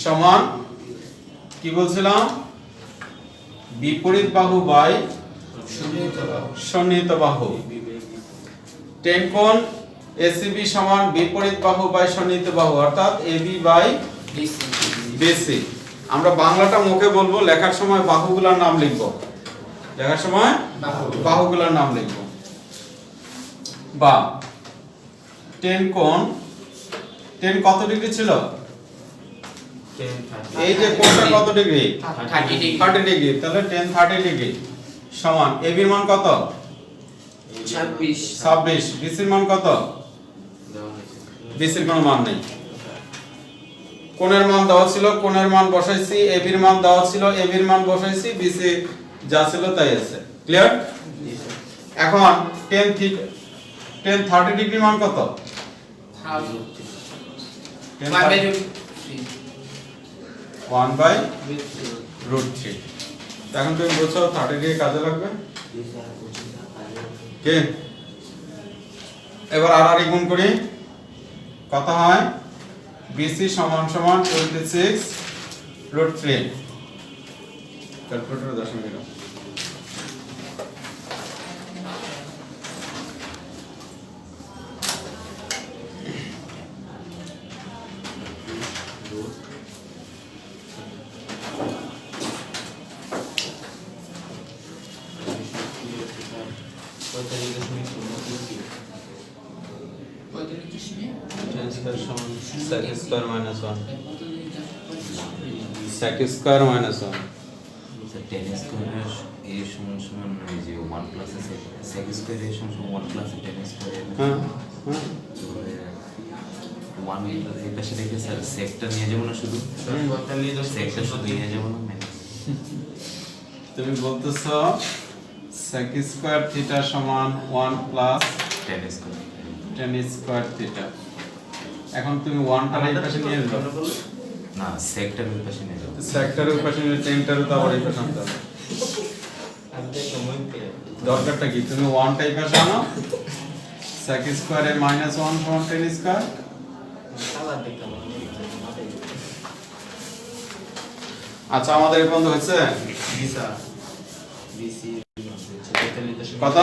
সমান কি বলছিলাম? বিপরীত বাহু বাই সন্নিহিত বাহু। 10 কোণ ACB সমান বিপরীত বাহু বাই সন্নিহিত বাহু, অর্থাৎ AB বাই BC। আমরা বাংলাটা মুখে বলবো, লেখার সময় বাহুগুলোর নাম লিখবো, লেখার সময় বাহুগুলোর নাম লিখবো। বা 10 কোণ, 10 কত ডিগ্রি ছিল? এই যে কোণটা কত ডিগ্রি? 30 ডিগ্রি। তাহলে 10 30 ডিগ্রি সমান AB এর মান কত? 26। BC এর মান কত? BC এর কোনো মান নেই। কোণের মান দেওয়া ছিল, কোণের মান বসাইছি, AB এর মান দেওয়া ছিল, AB এর মান বসাইছি, BC যা ছিল তাই আছে। ক্লিয়ার? এখন 10 30 ডিগ্রি মান কত? 1/√3। এখন তুমি বলছো 30 ডিগ্রি কাজে লাগবে জি স্যার বুঝি স্যার কাজে কে এবার আর গুণ করি কত হয় BC সমান সমান 26√3 ক্যালকুলেটর দশমিক দাও sec square minus 1 sec square minus 1 10 square a সমান সমান এই যে 1 প্লাস sec স্কয়ার a সমান 1 প্লাস 10 স্কয়ার হ্যাঁ 1 এই পাশে রেখে স্যার সেকটা নিয়ে যাব না শুধু সেকটা শুধু নিয়ে যাব না তুমি বলতেছো sec স্কয়ার থিটা সমান 1 প্লাস 10 স্কয়ার 10 স্কয়ার থিটা এখন তুমি 1 টা এই পাশে নিয়ে যাও না সেকটার ওই পাশে নিয়ে যাব সেক্টরের পাশে নিয়ে 10 টারও তো আবার এই পাশে আনতে হবে দরকারটা কি তুমি 1 টা এই পাশে আনো sec স্কয়ারে -1 সমান 10 স্কয়ার আচ্ছা আমাদের এই পর্যন্ত হয়েছে কত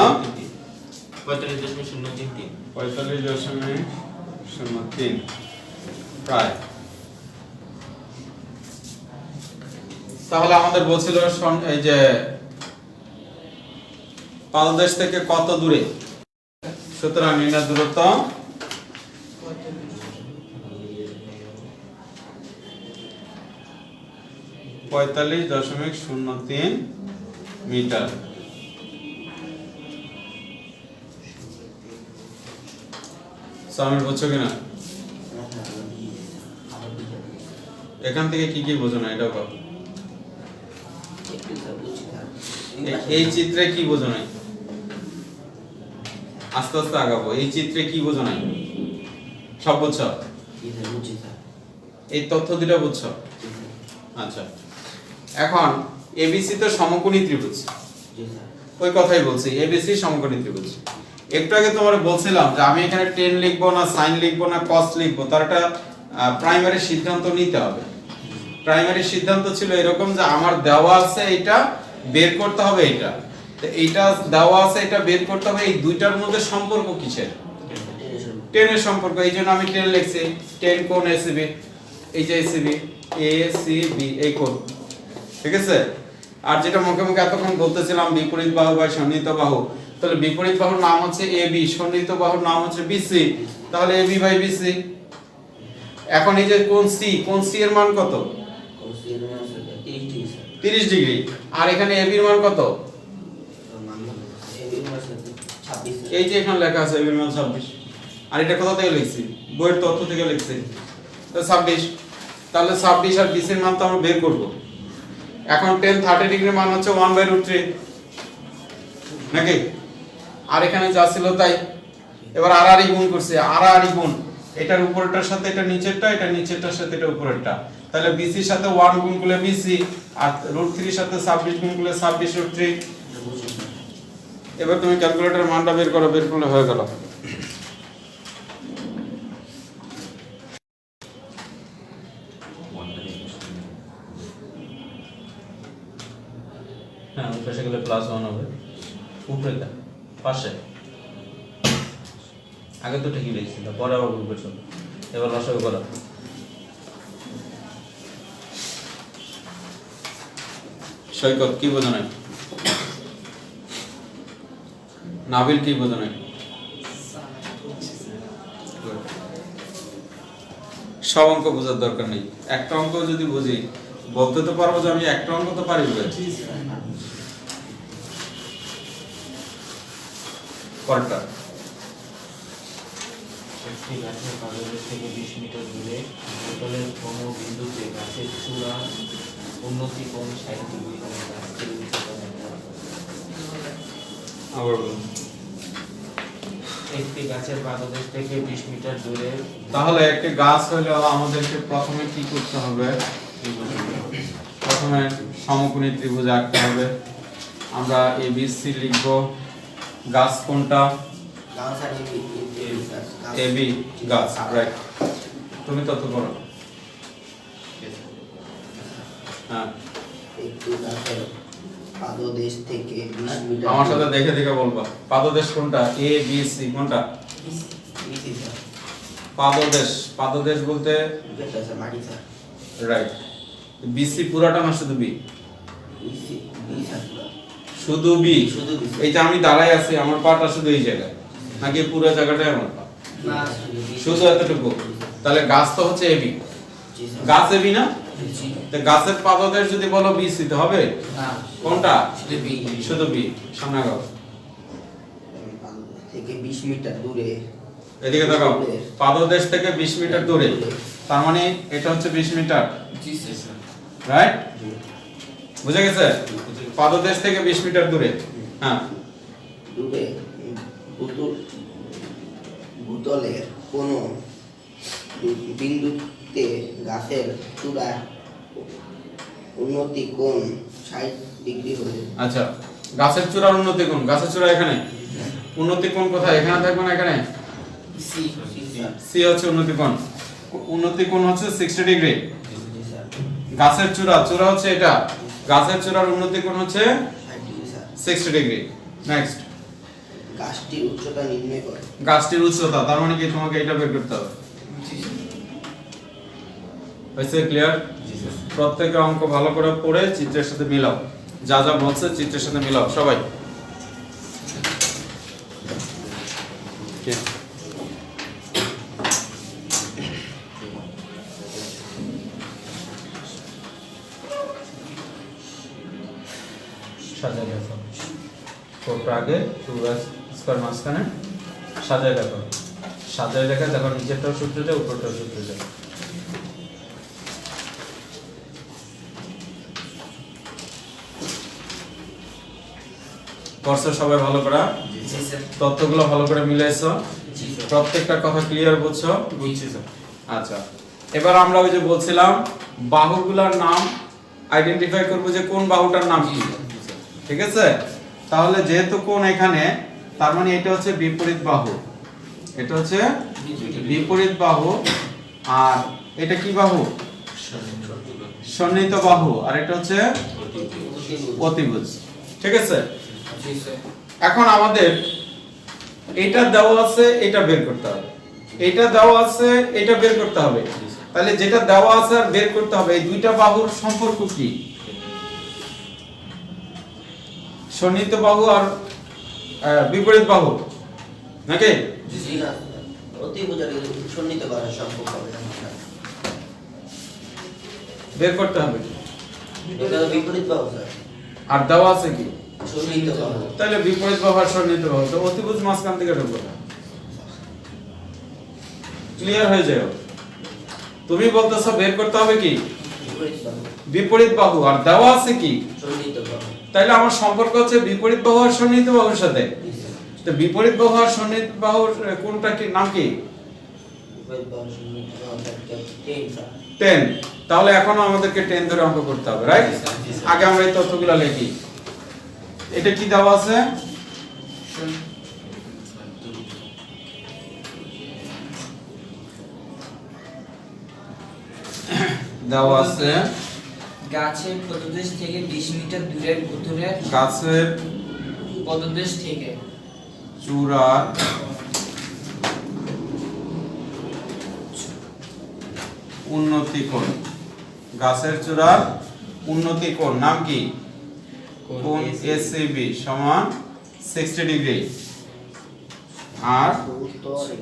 45.033 প্রায় তাহলে আমাদের বলছিল এই যে পাদদেশ থেকে কত দূরে সুতরাং নির্ণয় দূরত্ব 45.03 মিটার সামনে বুঝছো কিনা এখান থেকে কি কি বোঝো না এটাও বলো এই চিত্রে কি বোঝো নাই আস্তে আস্তে আগাবো এই চিত্রে কি বোঝো নাই সব বুঝছো এই তথ্য দুটো বুঝছো আচ্ছা এখন এবিসি তো সমকোণী ত্রিভুজ ওই কথাই বলছি এবিসি সমকোণী ত্রিভুজ একটু আগে তোমারে বলছিলাম যে আমি এখানে tan লিখবো না sin লিখবো না cos লিখবো তার একটা প্রাইমারি সিদ্ধান্ত নিতে হবে প্রাইমারি সিদ্ধান্ত ছিল এরকম যে আমার দেওয়া আছে এটা বের করতে হবে এটা তো এইটা দেওয়া আছে এটা বের করতে হবে এই দুইটার মধ্যে সম্পর্ক কিসের tan এর সম্পর্ক এইজন্য আমি tan লিখছি tan কোণ ACB এই যে ACB ACB এই কোণ ঠিক আছে আর যেটা মুখে মুখে এতক্ষণ বলতেছিলাম বিপরীত বাহু বা সন্নিহিত বাহু তাহলে বিপরীত বাহুর নাম হচ্ছে AB সন্নিহিত বাহুর নাম হচ্ছে BC তাহলে AB বাই BC এখন এই যে কোণ C এর মান কত 30 ডিগ্রি আর এখানে AB এর মান কত এই যে এখানে লেখা আছে AB এর মান 26 আর এটা কোথা থেকে লিখছি বইয়ের তথ্য থেকে লিখছি তো 26 তাহলে 26 আর BC এর মান তো আমরা বের করব এখন tan 30 ডিগ্রির মান হচ্ছে 1/√3 নাকি আর এখানে যা ছিল তাই এবার আর গুণ করছে আর গুণ এটার উপরেরটার সাথে এটা নিচেরটা এটা নিচেরটার সাথে এটা উপরেরটা তাহলে BC এর সাথে 1 গুণ করলে BC আর √3 এর সাথে 26 গুণ করলে 26√3 এবার তুমি ক্যালকুলেটরের মানটা বের করলে হয়ে গেল হ্যাঁ ওই পাশে গেলে +1 হবে উপরেটা পাশে আগে তো ঠিকই লিখছিল পরে আবার ভুল করছো এবার লসাগু করো সৈকত কি বোঝো নাই নাবিল কি বোঝো নাই সব অঙ্ক বোঝার দরকার নেই একটা অঙ্ক যদি বুঝি বলতে তো পারবো যে আমি একটা অঙ্ক তো পারি কোনটা একটি গাছের পাদদেশ থেকে 20 মিটার দূরে বোতলের কোন বিন্দুতে গাছের চূড়া উন্নতি কোণ 60 ডিগ্রি করে গাছটির উচ্চতা নির্ণয় আবার বলুন একটি গাছের পাদদেশ থেকে 20 মিটার দূরে তাহলে একটা গাছ হলে আমাদেরকে প্রথমে কি করতে হবে প্রথমে সময় সমকোণী ত্রিভুজ আঁকতে হবে। আমরা এবিসি লিখব। গাছ কোনটা? গাছ আর এবি গাছ, রাইট। তুমি তত করো। হ্যাঁ, একটি গাছের পাদদেশ থেকে 20 মিটার আমার সাথে দেখে দেখে বলবা। পাদদেশ কোনটা? এ বি সি কোনটা? বিসি স্যার, পাদদেশ, পাদদেশ বলতে যেটা স্যার মাটি স্যার, রাইট। বিসি পুরাটা না শুধু বি? বিসি বি স্যার, শুধু বি। শুধু বি। এই যে আমি দাঁড়াই আছি, আমার পাটা শুধু এই জায়গায় নাকি পুরো জায়গাটাই আমার পা? না শুধু এতটুকু। তাহলে গাছ তো হচ্ছে এবি। জি স্যার, গাছ এবি না? জি তো গাছের পাদদেশ যদি বলো বিসি তো হবে না কোনটা? শুধু বি। শুধু বি। সামনে আগাও, পাদদেশ থেকে 20 মিটার দূরে, এদিকে তাকাও। পাদদেশ থেকে 20 মিটার দূরে, তার মানে এটা হচ্ছে 20 মিটার, জি স্যার। রাইট? বুঝা গেছে? পাদদেশ থেকে 20 মিটার দূরে। হ্যাঁ, দূরে ভূতলের কোনো বিন্দুতে গাছের চূড়া উন্নতি কোণ 60 ডিগ্রি হলে, আচ্ছা। গাছের চূড়ার উন্নতি কোণ, গাছের চূড়া এখানে, উন্নতি কোণ কোথায়? এখানে থাকবে না এখানে? সি জি স্যার, সি হচ্ছে উন্নতি কোণ। উন্নতি কোণ হচ্ছে 60 ডিগ্রি। জি স্যার, গাছের চূড়া, চূড়া হচ্ছে এটা, গাছের চূড়ার উন্নতি কোণ হচ্ছে 60 ডিগ্রি স্যার। 60 ডিগ্রি। নেক্সট, গাছটির উচ্চতা নির্ণয় করে, গাছটির উচ্চতা, তার মানে কি তোমাকে এটা বের করতে হবে। হয়েছে? ক্লিয়ার? প্রত্যেকটা অঙ্ক ভালো করে পড়ে চিত্রের সাথে মিলাও, যা যা বলছে চিত্রের সাথে মিলাও সবাই। সাজায় দেখো, কোটটা আগে, টুকরা স্কয়ার মাঝখানে সাজায় দেখো। সাজায় দেখা, দেখো নিচেরটাও সূত্র যায়, উপরটাও সূত্র যায়। করছো সবাই ভালো করে? জি স্যার। তথ্যগুলো ভালো করে মিলাইছো? জি স্যার। প্রত্যেকটা কথা ক্লিয়ার বুঝছো? আচ্ছা, এবার আমরা ওই যে বলছিলাম বাহুগুলোর নাম আইডেন্টিফাই করব যে কোন বাহুটার নাম কি। ঠিক আছে? তাহলে যেহেতু কোন এখানে, তার মানে এটা হচ্ছে বিপরীত বাহু, এটা হচ্ছে বিপরীত বাহু। আর এটা কি বাহু? সন্নিহিত বাহু। আর এটা হচ্ছে অতিভুজ। ঠিক আছে? জি স্যার। এখন আমাদের এটা দেওয়া আছে, এটা বের করতে হবে, এটা দেওয়া আছে, এটা বের করতে হবে। তাহলে যেটা দেওয়া আছে আর বের করতে হবে, এই দুইটা বাহুর সম্পর্ক কি? সন্নিহিত বাহু আর বিপরীত বাহু নাকি? জি না, অতিভুজের সন্নিহিত করার সম্পর্ক হবে না স্যার। বের করতে হবে। এটা তো বিপরীত বাহু স্যার, আর দেওয়া আছে কি? সন্নিহিত বাহু। তাহলে বিপরীত বাহু আর সন্নিহিত বাহু, তো অতিভুজ মাঝখান থেকে ঢুকবে না। ক্লিয়ার হয়ে যায়? তুমি বলতেছো বের করতে হবে কি? বিপরীত বাহু, বিপরীত বাহু। আর দেওয়া আছে কি? সন্নিহিত বাহু। তাহলে আমার সম্পর্ক হচ্ছে বিপরীত বাহু আর সন্নিহিত বাহুর সাথে। তো বিপরীত বাহু আর সন্নিহিত বাহুর কোনটা কি নাম কি? বিপরীত বাহু সন্নিহিত বাহু একটা 10 স্যার। 10। তাহলে এখনো আমাদেরকে 10 ধরে অঙ্ক করতে হবে, রাইট? আগে আমরা এই তথ্যগুলো লিখি। এটা কি দেওয়া আছে? দেওয়া আছে গাছের পদদেশ থেকে 20 মিটার দূরের ভূতলের গাছের পদদেশ থেকে চূড়ার উন্নতি কোণ, গাছের চূড়ার উন্নতি কোণ নাম কি? কোণ এসিবি সমান 60 ডিগ্রি। আর উত্তরে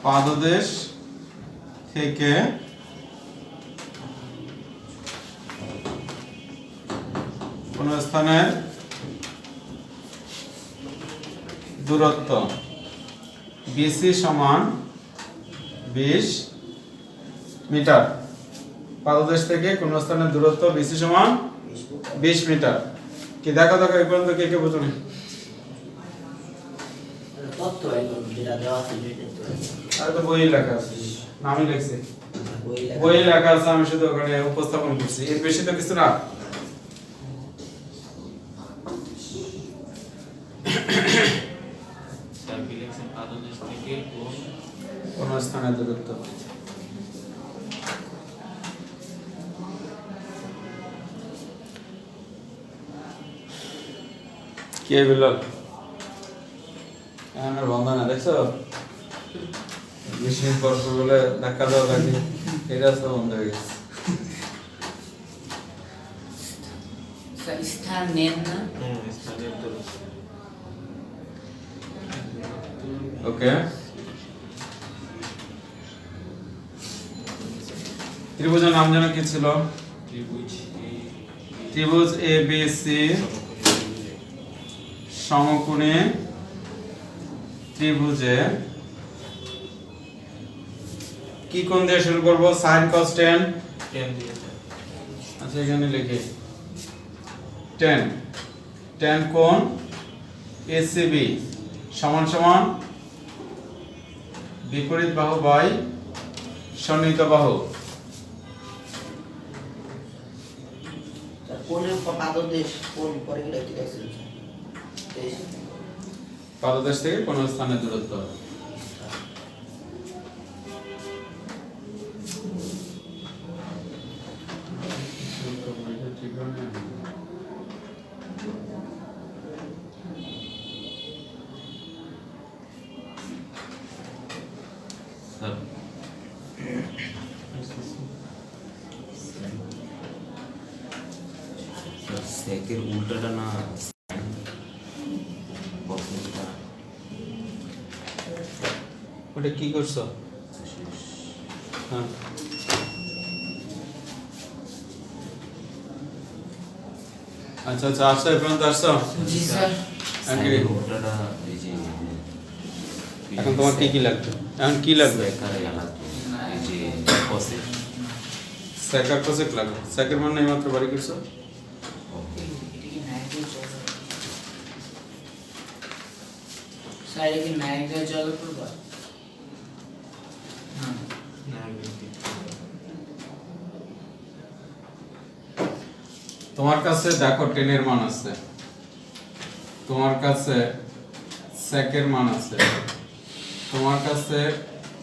পাদদেশ থেকে কোন স্থানের দূরত্ব বিসি সমান 20 মিটার। পাদদেশ থেকে কোন স্থানের দূরত্ব বিসি সমান 20 মিটার। কি দেখো দেখো এই পর্যন্ত কে কে বুঝুন? তত্ত্ব এখন যেটা দেওয়া আছে সেটা তো আর তো বই লেখা আছে, নামই লিখছি, বই বই লেখা আছে, আমি শুধু ওখানে উপস্থাপন করছি, এর বেশি তো কিছু না। সার্ভিলেন্সের পাদদেশ থেকে কোন স্থানে দূরত্ব। কে বিলাল আমার বন্ধা না দেখছো, মেশিন পর বলে ধাক্কা দেওয়া লাগে, এটা তো বন্ধ হয়ে গেছে। স্যার স্থান নেন না স্থানীয় দূরত্ব। ওকে, ত্রিভুজের নাম যেন কি ছিল? ত্রিভুজ এ বি সি সমকোণী ত্রিভুজে কি কোণ দিয়ে শুরু করব? sin cos tan। আচ্ছা এখানে লিখি tan কোণ ACB সমান সমান বিপরীত বাহু বাই সন্নিহিত বাহু। কোণের পাদদেশ কোণ পরে কি লিখতে দেখছেন দেশ পাদদেশ থেকে কোন স্থানের দূরত্ব। স্যার স্যার সেকের উল্টাটা না প্রথমটা ওটা কি করছো? হ্যাঁ আচ্ছা আচ্ছা, আসছো এই পর্যন্ত আসছো? জি স্যার সেকের উল্টাটা এই যে এখন তোমার কি কি লাগবে? এখন কি লাগবে? সেকার আলাদা এই যে কসে সেকার কোসেক লাগবে। সেকের মান এই মাত্র বাড়ি করছো। স্যার এটা কি নায়িকা জলপ্রপাত? হ্যাঁ তোমার কাছে দেখো টেনের মান আছে, তোমার কাছে সেকের মান আছে, তোমার কাছে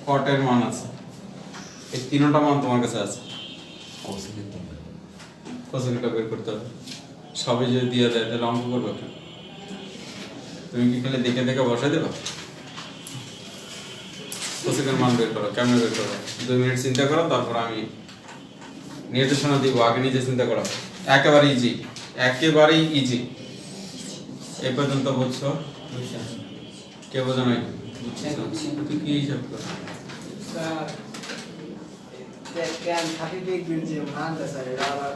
কটের মান আছে, এই তিনটা মান তোমার কাছে আছে। কসে দিতে কোসেকটা বের করতে হবে, সবই যদি দিয়ে দেয় তাহলে অঙ্ক করবে কেন? তুমি কি খালি দেখে দেখে বসাই দেবা? কোসেকের মান বের করো, কেমন বের করো? 2 মিনিট চিন্তা করো, তারপর আমি নির্দেশনা দিব, আগে নিজে চিন্তা করো। একেবারে ইজি, একেবারেই ইজি। এই পর্যন্ত বুঝছো? কে বোঝো নাই? তুই কি হিসাব কর? স্যার ক্যান 30 ডিগ্রি যে মানটা স্যার এটা আবার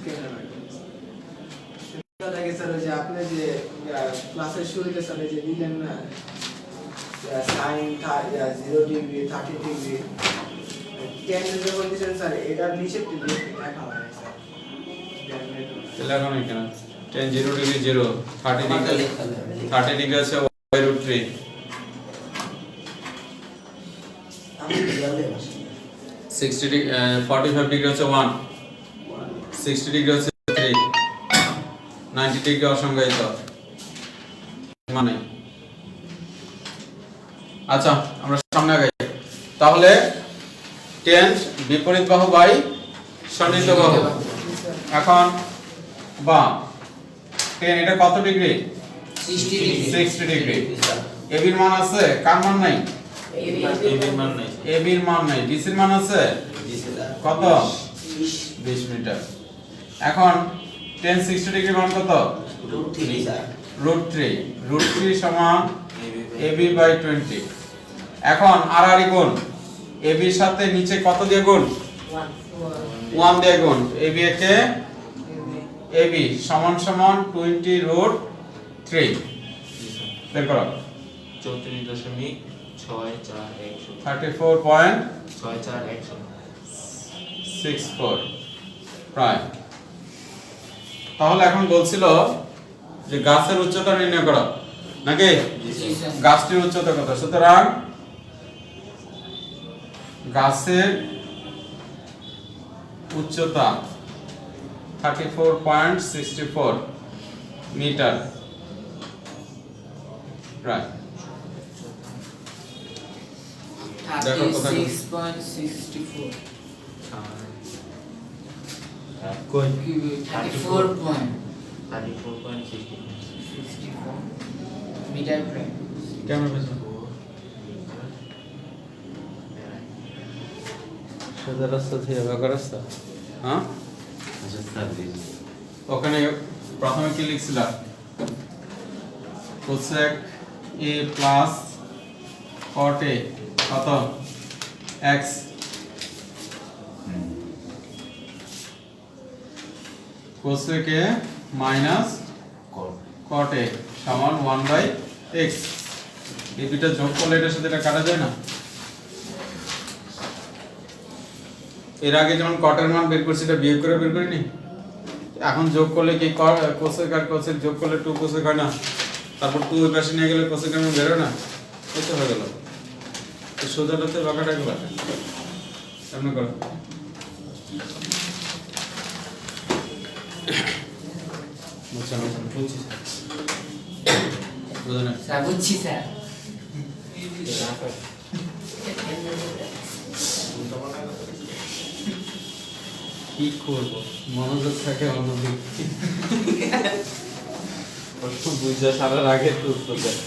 কেন লাগে স্যার, যে আপনি যে ক্লাসের শুরুতে স্যার যে দিলেন না সাইন 0 ডিগ্রি 30 ডিগ্রি ক্যান যে বলতেছেন স্যার এটার হিসেবটি দেখা হয় স্যার। তাহলে এখন এখানে tan 0 ডিগ্রি 0, 30 ডিগ্রি 30 ডিগ্রি আছে y√3, আমি দেওয়ালে বসি 60 ডিগ্রি 45 ডিগ্রি হচ্ছে 1, 60 ডিগ্রি হচ্ছে 3, 90 ডিগ্রি অসংজ্ঞায়িত মানে। আচ্ছা আমরা সামনে আগাই। তাহলে tan বিপরীত বাহু বাই সন্নিহিত বাহু। এখন বা tan এটা কত ডিগ্রি? 60 ডিগ্রি। AB এর মান আছে, কার মান নাই? এর মান নাই AB এর মান নাই, BC এর মান আছে কত? 20 মিটার। এখন tan 60 ডিগ্রি মান কত? √3 স্যার √3, √3 সমান AB বাই 20। এখন আড়াআড়ি গুণ, AB এর সাথে নিচে কত দিয়ে গুণ? 1 দিয়ে গুণ। AB কে AB সমান সমান 20√3 বের করো। 34.641 34.64 প্রায়। তাহলে এখন বলছিল যে গাছের উচ্চতা নির্ণয় করো। নাকি জি স্যার গাছটির উচ্চতা কত? সুতরাং গাছের উচ্চতা 34.64 মিটার রাইট। দেখো কোথায়? 36.64 কই 34.64 মিটার প্রায় কেমন পেয়েছো? সোজা রাস্তা থেকে বাঁকা রাস্তা, হ্যাঁ? আচ্ছা স্যার দিন ওখানে প্রথমে কি লিখছিলাম? Cosec a plus cot a কত? x কোসেক a মাইনাস কর cot a সমান 1/x। এই দুইটা যোগ করলে এটার সাথে এটা কাটা যায় না? এর আগে যেমন কটের মান বের করছি এটা বিয়োগ করে বের করিনি? এখন যোগ করলে কি কোসেক আর কোসেক যোগ করলে 2 কোসেক হয় না? তারপর 2 ওই পাশে নিয়ে গেলে কোসেক এর মান বের হয় না? এই তো হয়ে গেল। তো সোজাটাতে বাঁকাটা গেল সামনে করো। বুঝছো না? বুঝছি বুঝো না? স্যার বুঝছি স্যার কি করব মনোযোগ থাকে অন্যদিকে প্রশ্ন বুঝা সারার আগে তো উত্তর দেয়।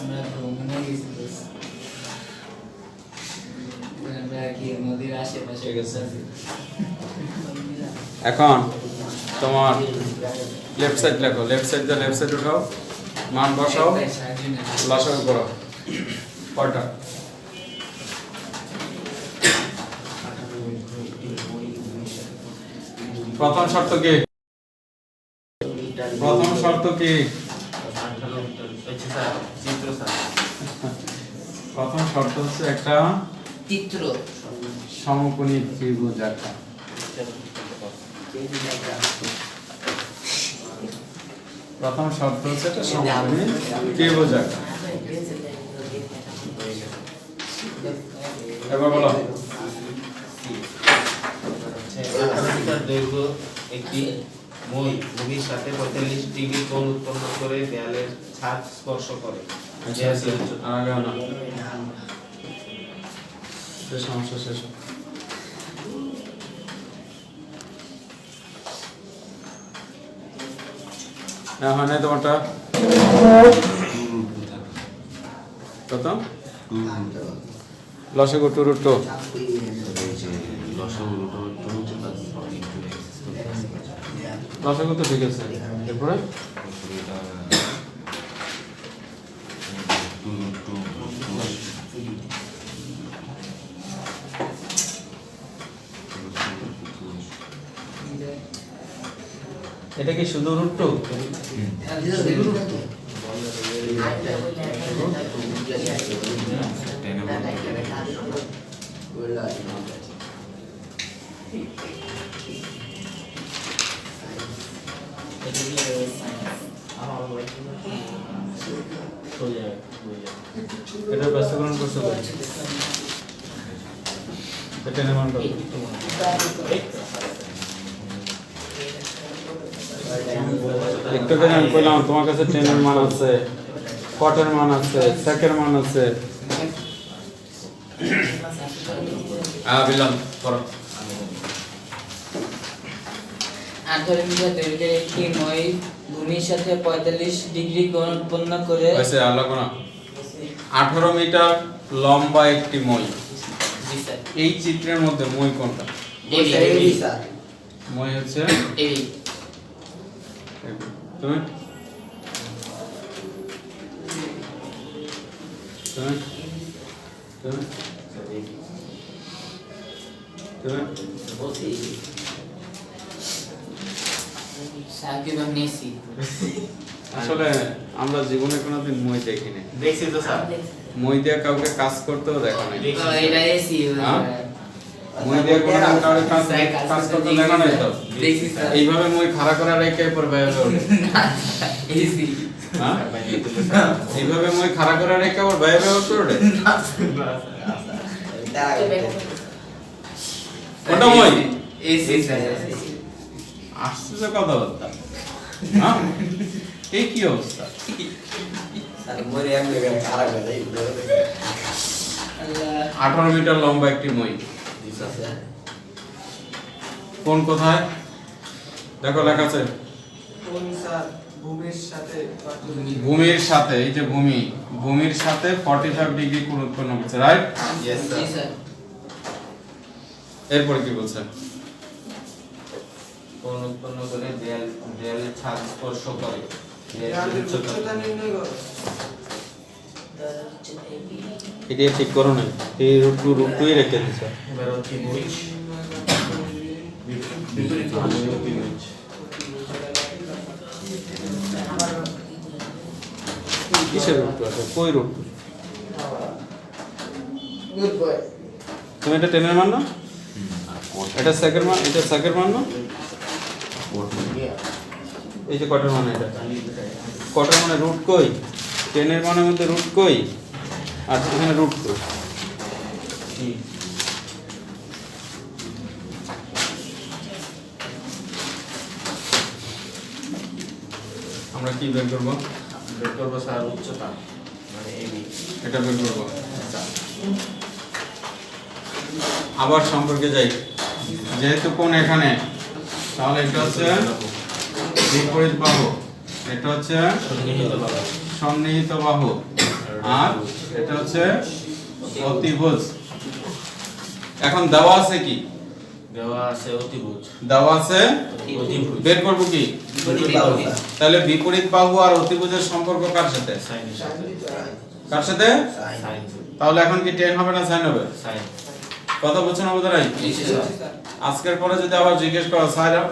আমরা ভ্রমণে গেছি আমরা কি নদীর আশেপাশে ঠিক আছে। এখন তোমার লেফট সাইড লেখো, লেফট সাইড দিয়ে লেফট সাইড উঠাও, মান বসাও, লসাগু করো। কয়টা? প্রথম শর্ত কি? প্রথম শর্ত কি? প্রথম শর্ত হচ্ছে একটা চিত্র সমকোণী ত্রিভুজ আঁকা। প্রথম শর্ত হচ্ছে একটা সমকোণী ত্রিভুজ আঁকা। এবার বলো। দৈর্ঘ্য একটি মই ভূমির সাথে 45 ডিগ্রি কোণ উৎপন্ন করে দেয়ালের ছাদ স্পর্শ করে। আর আগে না সমস্যা শেষ। এখন তোমারটা কত? লসাগু 2 √2 লসাগু তো ঠিক আছে। এরপরে এটা কি শুধু √2? এটা ব্যস্তকরণ করতে পারি। এটা নির্মাণ করো। একটু করে আমি বললাম তোমার কাছে 10 এর মান আছে, কটের মান আছে, সেকের মান আছে। বিলম করো। 18 মিটার দৈর্ঘ্যের একটি মই ভূমির সাথে 45 ডিগ্রি কোণ উৎপন্ন করে হইছে আল্লাহ কোন 18 মিটার লম্বা একটি মই। জি স্যার এই চিত্রের মধ্যে মই কোনটা? এবি স্যার মই হচ্ছে এবি তুমি তুমি তুমি তুমি সাকিব আমি নেছি আসলে আমরা জীবনে কোনোদিন মই দেখিনি, দেখছি তো স্যার, মই দিয়ে কাউকে কাজ করতেও দেখা নাই। এটা এসি হ্যাঁ? মই দিয়ে কোনো কাউকে কাজ করতে দেখা নাই তো। দেখছি স্যার এইভাবে মই খাড়া করে রেখে পর বাইরে ওঠে। এসি হ্যাঁ? এইভাবে মই খাড়া করে রেখে আবার বাইরে ওঠে। ওটা মই এসি স্যার আশ্চর্য কথাবার্তা। হ্যাঁ? এই কি অবস্থা? আল্লাহ 18 মিটার লম্বা একটি মই। কোন কোথায় দেখো লেখা আছে কোন স্যার ভূমির সাথে ভূমির সাথে, এই যে ভূমি, ভূমির সাথে 45 ডিগ্রি কোণ উৎপন্ন করছে, রাইট? ইয়েস জি স্যার। স্যার এরপর কি বলছে? কোণ উৎপন্ন করে দেয়ালের ছাদ স্পর্শ করে। দেয়ালের উচ্চতা নির্ণয় করো। এটা ঠিক করো না, এই রূপটুই রেখে দিছো। এবার অতিভুজ, বিপরীত বাহু অতিভুজ। কিসের রূপটু আছে? কই রূপটু? গুড বয় তুমি এটা টেনের মান না? এটা সেকের মান, এটা সেকের মান না? এই যে কটার মান এটা? কটার মানে রুট কই? টেনের মানের মধ্যে রুট কই? আর এখানে রুট কই? আমরা কি বের করব? বের করবো স্যার উচ্চতা, মানে এবি। এটা বের করব। আবার সম্পর্কে যাই, যেহেতু কোন এখানে, তাহলে এটা হচ্ছে বিপরীত বাহু, এটা হচ্ছে সন্নিহিত বাহু। সন্নিহিত বাহু, আর এটা হচ্ছে অতিভুজ। এখন দেওয়া আছে কি? দেওয়া আছে অতিভুজ। দেওয়া আছে, অতিভুজ বের করব কি? তাহলে বিপরীত বাহু আর অতিভুজের সম্পর্ক কার সাথে? সাইনের সাথে। কার সাথে? সাইন, তাহলে এখন কি টেন হবে না সাইন হবে? সাইন। কথা বলছেন আমাদের? আজকের পরে যদি আবার জিজ্ঞেস করো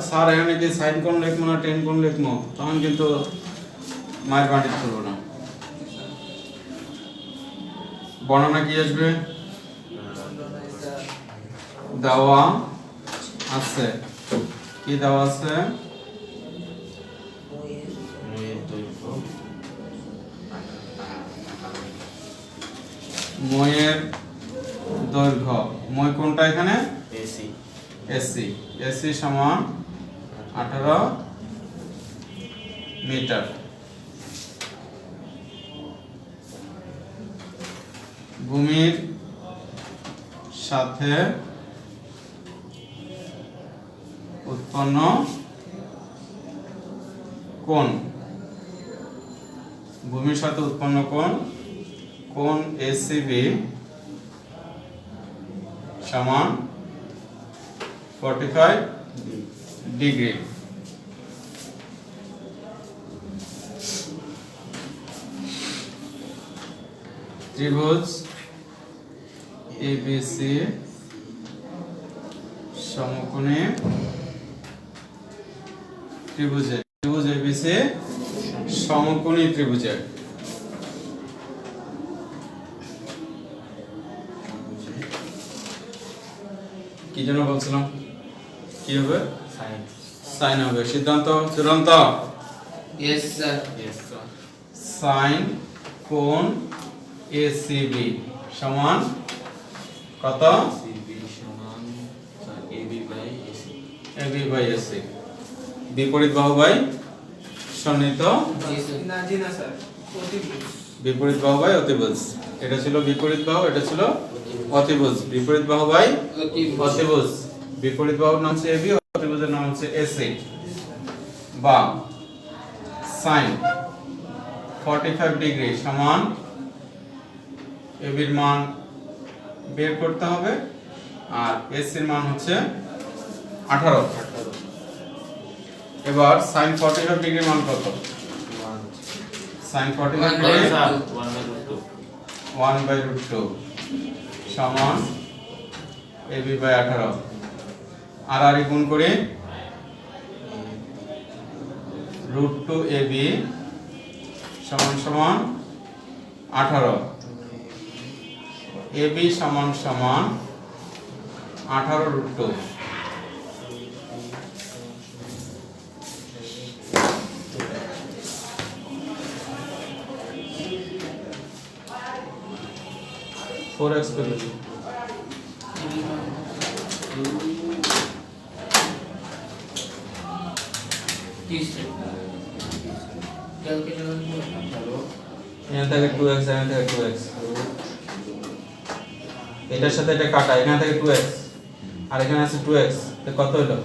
স্যার এখানে কি সাইন কোণ লিখবো না টেন কোণ লিখবো, তখন কিন্তু মায়ের বাড়ি করবো না। বর্ণনা কি আসবে? দেওয়া আছে, কি দেওয়া আছে? ময়ের দৈর্ঘ্য, ময়ের দৈর্ঘ্য, মই কোনটা এখানে? এসি। এসি, এসি সমান 18 মিটার। ভূমির সাথে উৎপন্ন কোণ, ভূমির সাথে উৎপন্ন কোণ, কোণ এসিবি সমান 45 ডিগ্রি। ত্রিভুজ এবিসি সমকোণী ত্রিভুজে, ত্রিভুজ এবিসি সমকোণী ত্রিভুজে কি জন্য বলছিলাম? কি হবে? সাইন। সাইন হবে। সিদ্ধান্ত চূড়ান্ত? Yes sir yes sir. Sine কোণ এসিবি সমান কত? সিবি সমান sir AB by AC. AB by AC, বিপরীত বাহু বাই সন্নিহিত, জি না স্যার অতিভুজ। বিপরীত বাহু বাই অতিভুজ। এটা ছিল বিপরীত বাহু, এটা ছিল অতিভুজ। বিপরীত বাহু বাই অতিভুজ, বিপরীত বাহুর নাম হচ্ছে এবি, অতিভুজের নাম হচ্ছে এসি। বা সাইন 45 ডিগ্রি সমান এবির মান বের করতে হবে, আর এসির মান হচ্ছে 18। এবার sin 45 ডিগ্রির মান কত? sin 45 degree sir 1/2। 1/√2 সমান ab/18। আর গুণ করি √2 AB সমান সমান 18 AB সমান সমান 18 √2 4x করে দিই। এখান থেকে 2x এখান থেকে 2x এটার সাথে এটা কাটা এখান থেকে 2x আর এখানে আছে 2x তো কত হলো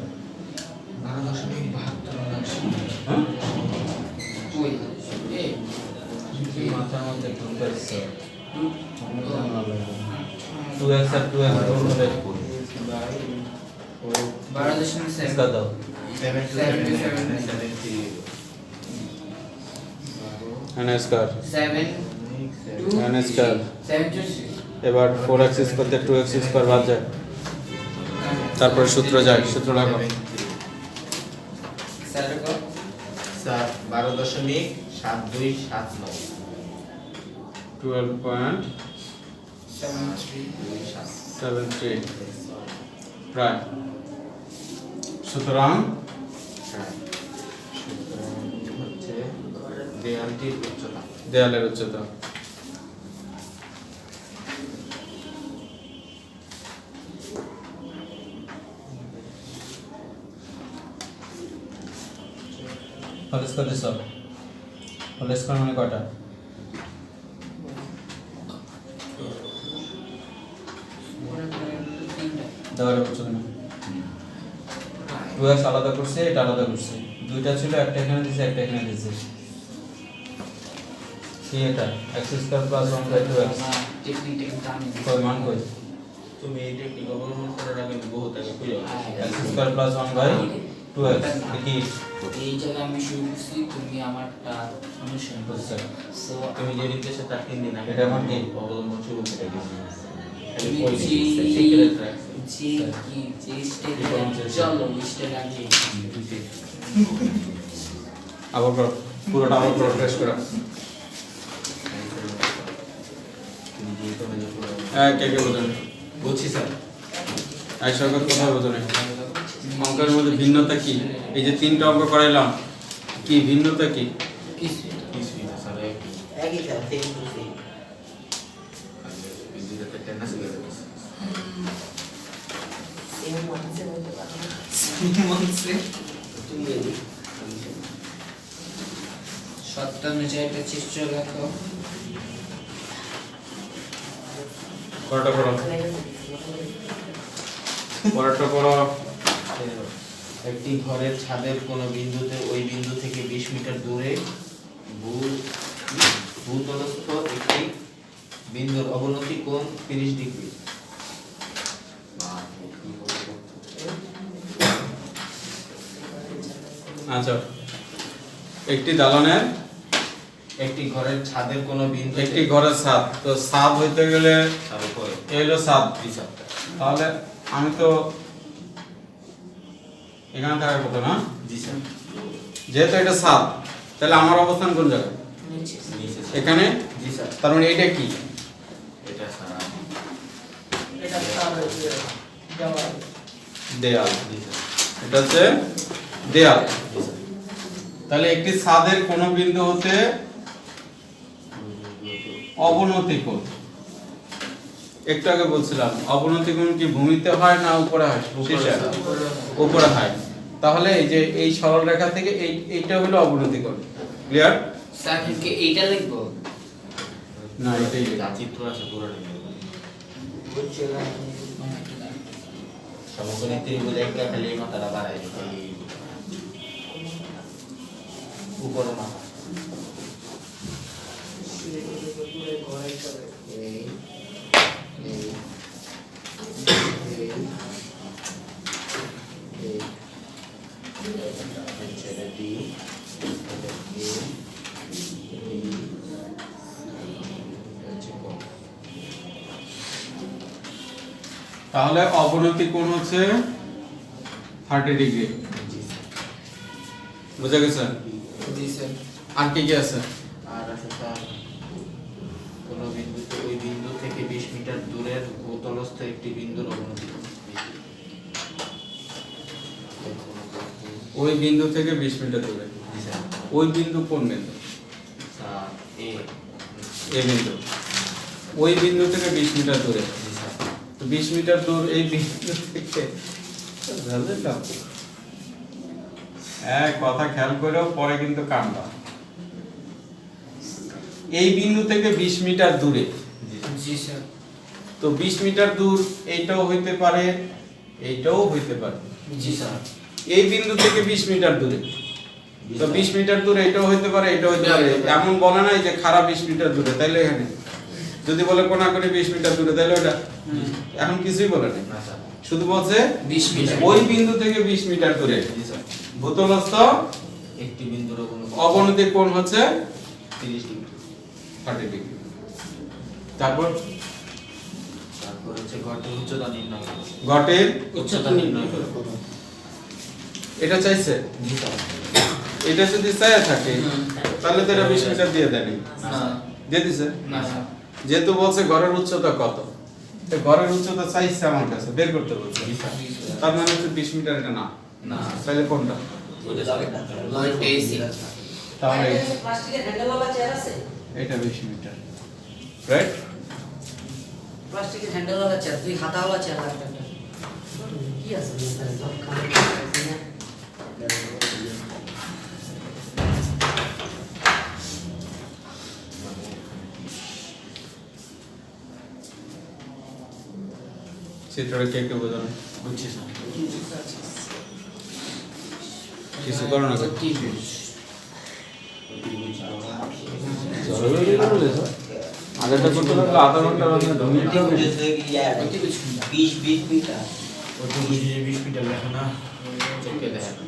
হ্যাঁ মাথার মধ্যে ঢুকছে 2x আর 2x গুণ হলে 12.7 इसका दो 70 एन स्क्वायर 7 एन स्क्वायर 7 এবার 4x করতে 2x স্কয়ার বাদ যায় তারপরে সূত্র যায় সূত্র লাগাও স্যার কো স্যার 12.7279 12.73 প্রায় সুতরাং হচ্ছে দেয়ালটির উচ্চতা দেয়ালের উচ্চতা হোল স্কয়ার দিছো হোল স্কয়ার মানে কয়টা দেওয়ালের উচ্চতা না 2x আলাদা করছে এটা আলাদা করছে দুইটা ছিল একটা এখানে দিয়েছে একটা এখানে দিয়েছে কি এটা x square plus 1/2x technique জানি কই মান কই তুমি এই টেকনিক অবলম্বন করার আগে বহুত আগে কইও x স্কয়ার প্লাস 1/2x কি এই জায়গা আমি শুরু করছি তুমি আমারটা অনুসরণ করছো সো তুমি যে নির্দেশে তার 3 দিন আগে এটা আমার কি? অবলম্বন শুরু করে দিয়েছি তুমি জি কি যে স্টেজ চলো স্টেজ আগে আবার করো পুরোটা আবার করো ফ্রেশ করো তুমি যে কলেজে পড়ো কে কে বোঝেন বলছি স্যার এই সরকার কোথায় বোঝেন অঙ্কের মধ্যে ভিন্নতা কি এই যে তিনটা অঙ্ক করাইলাম কি ভিন্নতা কি কিছুই না স্যার একই স্যার সেম টু সেম বিদ্যুতের টেন্ডেন্সি গেছে তুমি এই সত্য অনুযায়ী একটা চিত্র লেখো পড়াটা করো পড়াটা করো একটি ঘরের ছাদের কোন বিন্দুতে ওই বিন্দু থেকে 20 মিটার দূরে ভূতলস্থ একটি বিন্দুর অবনতি কোণ 30 ডিগ্রি আচ্ছা একটি দালানের একটি ঘরের ছাদের কোন বিন্দু একটি ঘরের ছাদ তো ছাদ হইতে গেলে তার উপরে এই হলো ছাদ হিসাব তাহলে আমি তো এখানে থাকার কথা না জি স্যার যেহেতু এটা ছাদ তাহলে আমার অবস্থান কোন জায়গায় নিচে স্যার। এখানে জি স্যার তার মানে এটা কি এটা স্যার এটা স্যার দেওয়াল দেয়াল জি স্যার এটা হচ্ছে দেয়াল জি স্যার তাহলে একটি ছাদের কোন বিন্দু হতে অবনতি কোণ একটু আগে বলছিলাম অবনতি কোণ কি ভূমিতে হয় না উপরে হয় শীর্ষে উপরে হয় তাহলে এই যে এই সরল রেখা থেকে এইটা হলো অবনতি কোণ ক্লিয়ার স্যার কি এইটা লিখবো না এটাই যা চিত্র আছে পুরোটা সমকোণী ত্রিভুজ একটা খালি মাথাটা বাড়ায় এই উপরে মাথা এই এই ছেড়ে দি তাহলে অবনতি কোণ হচ্ছে 30 ডিগ্রি বুঝা গেছে জি স্যার। আর কি কি আছে? আর আছে স্যার কোন বিন্দুতে ওই বিন্দু থেকে 20 মিটার দূরের ভূতলস্থ একটি বিন্দুর অবনতি। ওই বিন্দু থেকে 20 মিটার দূরে। জি স্যার। ওই বিন্দু কোন বিন্দু? স্যার এ। এই বিন্দু। ওই বিন্দু থেকে 20 মিটার দূরে। জি স্যার। তো 20 মিটার দূর এই বিন্দু থেকে ঝালেটা কথা খেয়াল করেও পরে কিন্তু কামটা। এই বিন্দু থেকে 20 মিটার দূরে। জি স্যার। তো 20 মিটার দূর এইটাও হইতে পারে, এইটাও হইতে পারে। জি স্যার। এই বিন্দু থেকে 20 মিটার দূরে। তো 20 মিটার দূরে এটাও হইতে পারে, এটাও হইতে পারে। এমন বলে নাই যে খারাপ 20 মিটার দূরে, তাইলে এখানে যদি বলে কোনাকুনি 20 মিটার দূরে তাইলে ওটা এখন কিছুই বলে নাই। না স্যার। শুধু বলছে 20 মিটার। ওই বিন্দু থেকে 20 মিটার দূরে জি স্যার। ভূতলস্থ একটি বিন্দুর অবনতি কোণ হচ্ছে 30 ডিগ্রি। 30 ডিগ্রি। তারপর হচ্ছে গর্তের উচ্চতা নির্ণয় করো। ঘটের উচ্চতা নির্ণয় করো। এটা চাইছে, জি স্যার। এটা যদি চাইয়া থাকে তাহলে তো এটা 20 মিটার দিয়ে দেয়নি, না দিয়ে দিছে। না স্যার। যেহেতু বলছে ঘরের উচ্চতা কত, তো ঘরের উচ্চতা চাইছে আমার কাছে বের করতে বলছে, জি স্যার। তার মানে হচ্ছে 20 মিটার এটা না। না। তাহলে কোনটা? তাহলে প্লাস্টিকের হ্যান্ডেলওয়ালা চেয়ার আছে? এটা 20 মিটার, রাইট? প্লাস্টিকের হ্যান্ডেলওয়ালা চেয়ার, দুই হাতাওয়ালা চেয়ার লাগবে একটা। কি আছে? সব খালি আছে না? চিত্রটা কে কে বোঝানো? বুঝছি স্যার। কিছু করো না তো। আগেটা করতে লাগলে আধা ঘন্টা মানে 2 মিনিট হবে। 20 মিটার। ওটা বুঝি যে 20 মিটার লেখা না চোখে দেখা না।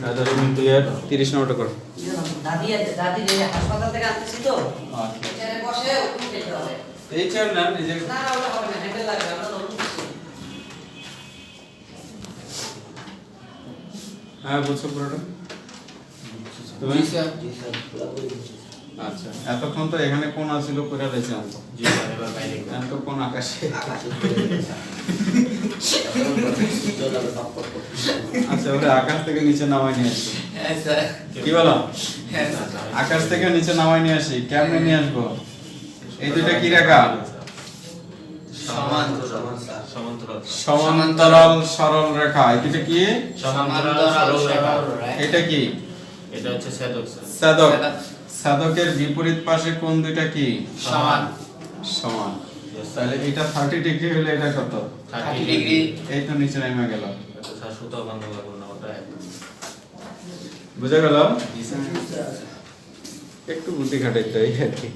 আধা মিনিট ক্লিয়ার। 30 নম্বরটা করো। দাদি যে হাসপাতাল থেকে আনতেছি তো, আচ্ছা চেয়ারে বসে ওখানে খেতে হবে। এই চেয়ার না নিজে। না না ওটা হবে না, হ্যান্ডেল লাগবে, আমরা তো উঠতেছি। হ্যাঁ বুঝছো পুরোটা? তুমি? জি স্যার। জি স্যার, পুরোপুরি বুঝেছি। আচ্ছা এতক্ষণ তো এখানে কোন আছিল করে রয়েছে অঙ্ক, জি স্যার। এবার বাইরে এখন তো কোন আকাশে। আকাশে চলে গেছে। চলে যাবে পাপ্পর করতে। আচ্ছা ওটা আকাশ থেকে নিচে নামাই নিয়ে আসি। হ্যাঁ স্যার। কি বলো? হ্যাঁ স্যার। আকাশ থেকে নিচে নামাই নিয়ে আসি, কেমনে নিয়ে আসবো? এই দুইটা কি রেখা? সমান্তরাল স্যার। সমান্তরাল। সমান্তরাল সরল রেখা। এই দুইটা কি? সমান্তরাল সরল রেখা। এটা কি? এটা হচ্ছে ছেদক স্যার। ছেদক। ছেদকের বিপরীত পাশে কোণ দুইটা কি? সমান। সমান। তাহলে এটা 30 ডিগ্রি হলে এটা কত? 30 ডিগ্রি। এই তো নিচে নেমে গেল। এটা স্যার সুতো বন্ধ করবো না ওটা। বুঝা গেল? জি স্যার। একটু বুদ্ধি খাটাইতে হয় আর কি।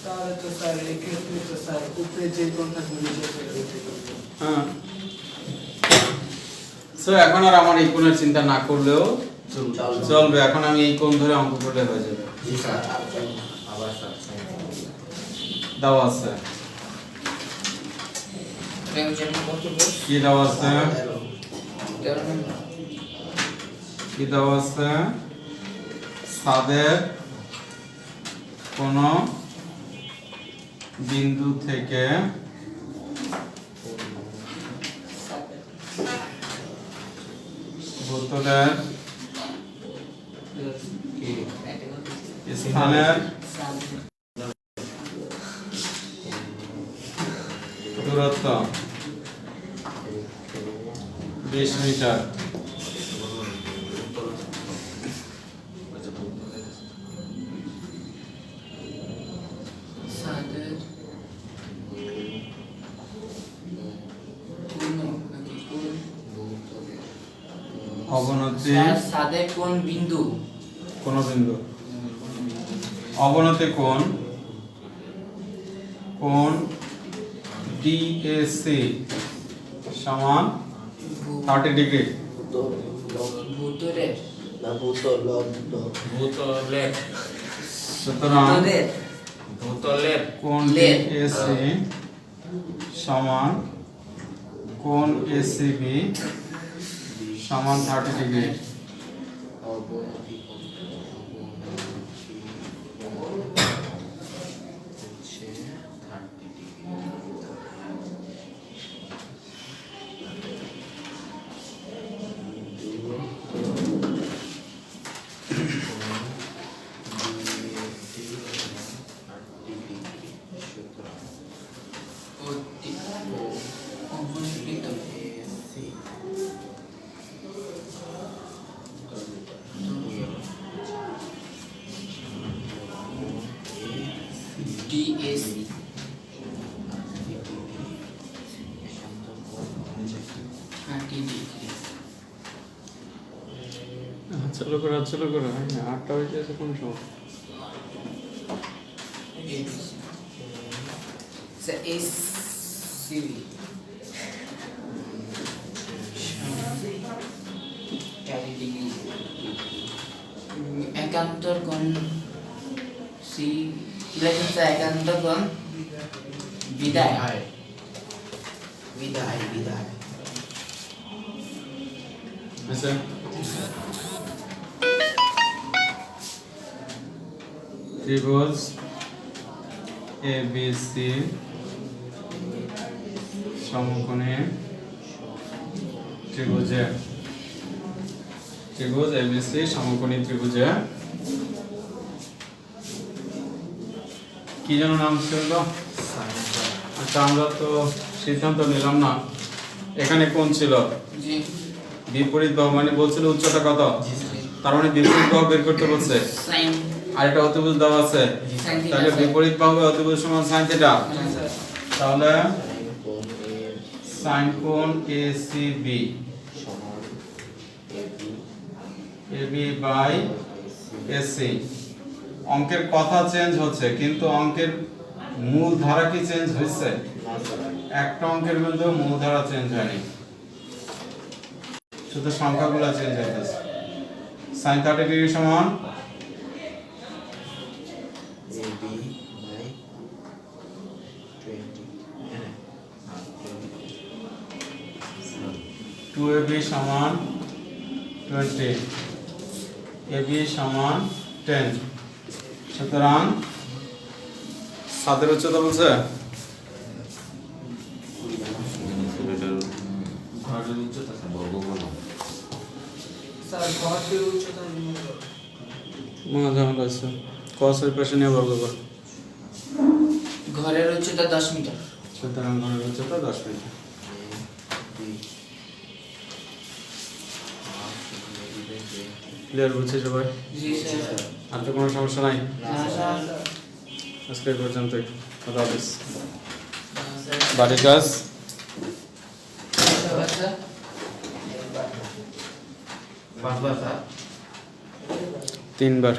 তাহলে তো স্যার এক্ষেত্রে তো স্যার উপরে যে কোণটা নিচে সেটা উঠে যাবে। হ্যাঁ। সো এখন আর আমার এই কোণের চিন্তা না করলেও চলবে। এখন আমি এই কোণ ধরে অঙ্ক করলে হয়ে যাবে। জি স্যার। আবার স্যার। দাও আছে কি দাও আছে? কি দাও আছে? ছাদের কোন বিন্দু থেকে বোতলের স্থানের দূরত্ব 20 মিটার। অবনতি স্যার সাদে কোন বিন্দু? কোন বিন্দু অবনতি কোণ ডিএসি সমান 30 ডিগ্রি। ভূতলের না ভূতল ভূতলের। সুতরাং ভূতলের ভূতলের কোণ লের। ডিএসি সমান কোণ এসিবি সমান 30 ডিগ্রি। ডিএসি চলো করো হ্যাঁ 8টা হয়ে যাচ্ছে কোন সময়? এসসিবি একান্তর কোণ সি লেখা একান্তর কোণ বিদায় বিদায় বিদায় আচ্ছা ত্রিভুজ এবিসি সমকোণে ত্রিভুজে ত্রিভুজ এবিসি সমকোণী ত্রিভুজে কি যেন নাম ছিল? আচ্ছা আমরা তো সিদ্ধান্ত নিলাম না, এখানে কোণ ছিল জি বিপরীত বাহু, মানে বলছিল উচ্চতা কত, তার মানে বিপরীত বাহু বের করতে বলছে। সাইন আর একটা অতিভুজ দেওয়া আছে, সাইন থিটা তাহলে বিপরীত বাহু অতিভুজ সমান sin থিটা। তাহলে sin কোণ ACB AB বাই AC। অঙ্কের কথা চেঞ্জ হচ্ছে কিন্তু অঙ্কের মূল ধারা কি চেঞ্জ হয়েছে? একটা অঙ্কের মধ্যে মূল ধারা চেঞ্জ হয়নি, শুধু সংখ্যাগুলো চেঞ্জ হইতেছে। sin 30 ডিগ্রি সমান AB সমান 20, AB সমান 10। সুতরাং ছাদের উচ্চতা বলছে ঘরের উচ্চতা বর্গমূল স্যার ঘরের উচ্চতা মনে ঝামেলা আছে, cos-এর পাশে নিয়ে বর্গ কর। ঘরের উচ্চতা 10 মিটার। সুতরাং ঘরের উচ্চতা 10 মিটার। ক্লিয়ার বুঝছে সবাই? জি স্যার। আর তো কোনো সমস্যা নাই? না স্যার। আজকে এই পর্যন্তই। খোদা হাফেজ। স্যার বাড়ির কাজ আচ্ছা 5 বার স্যার 3 বার।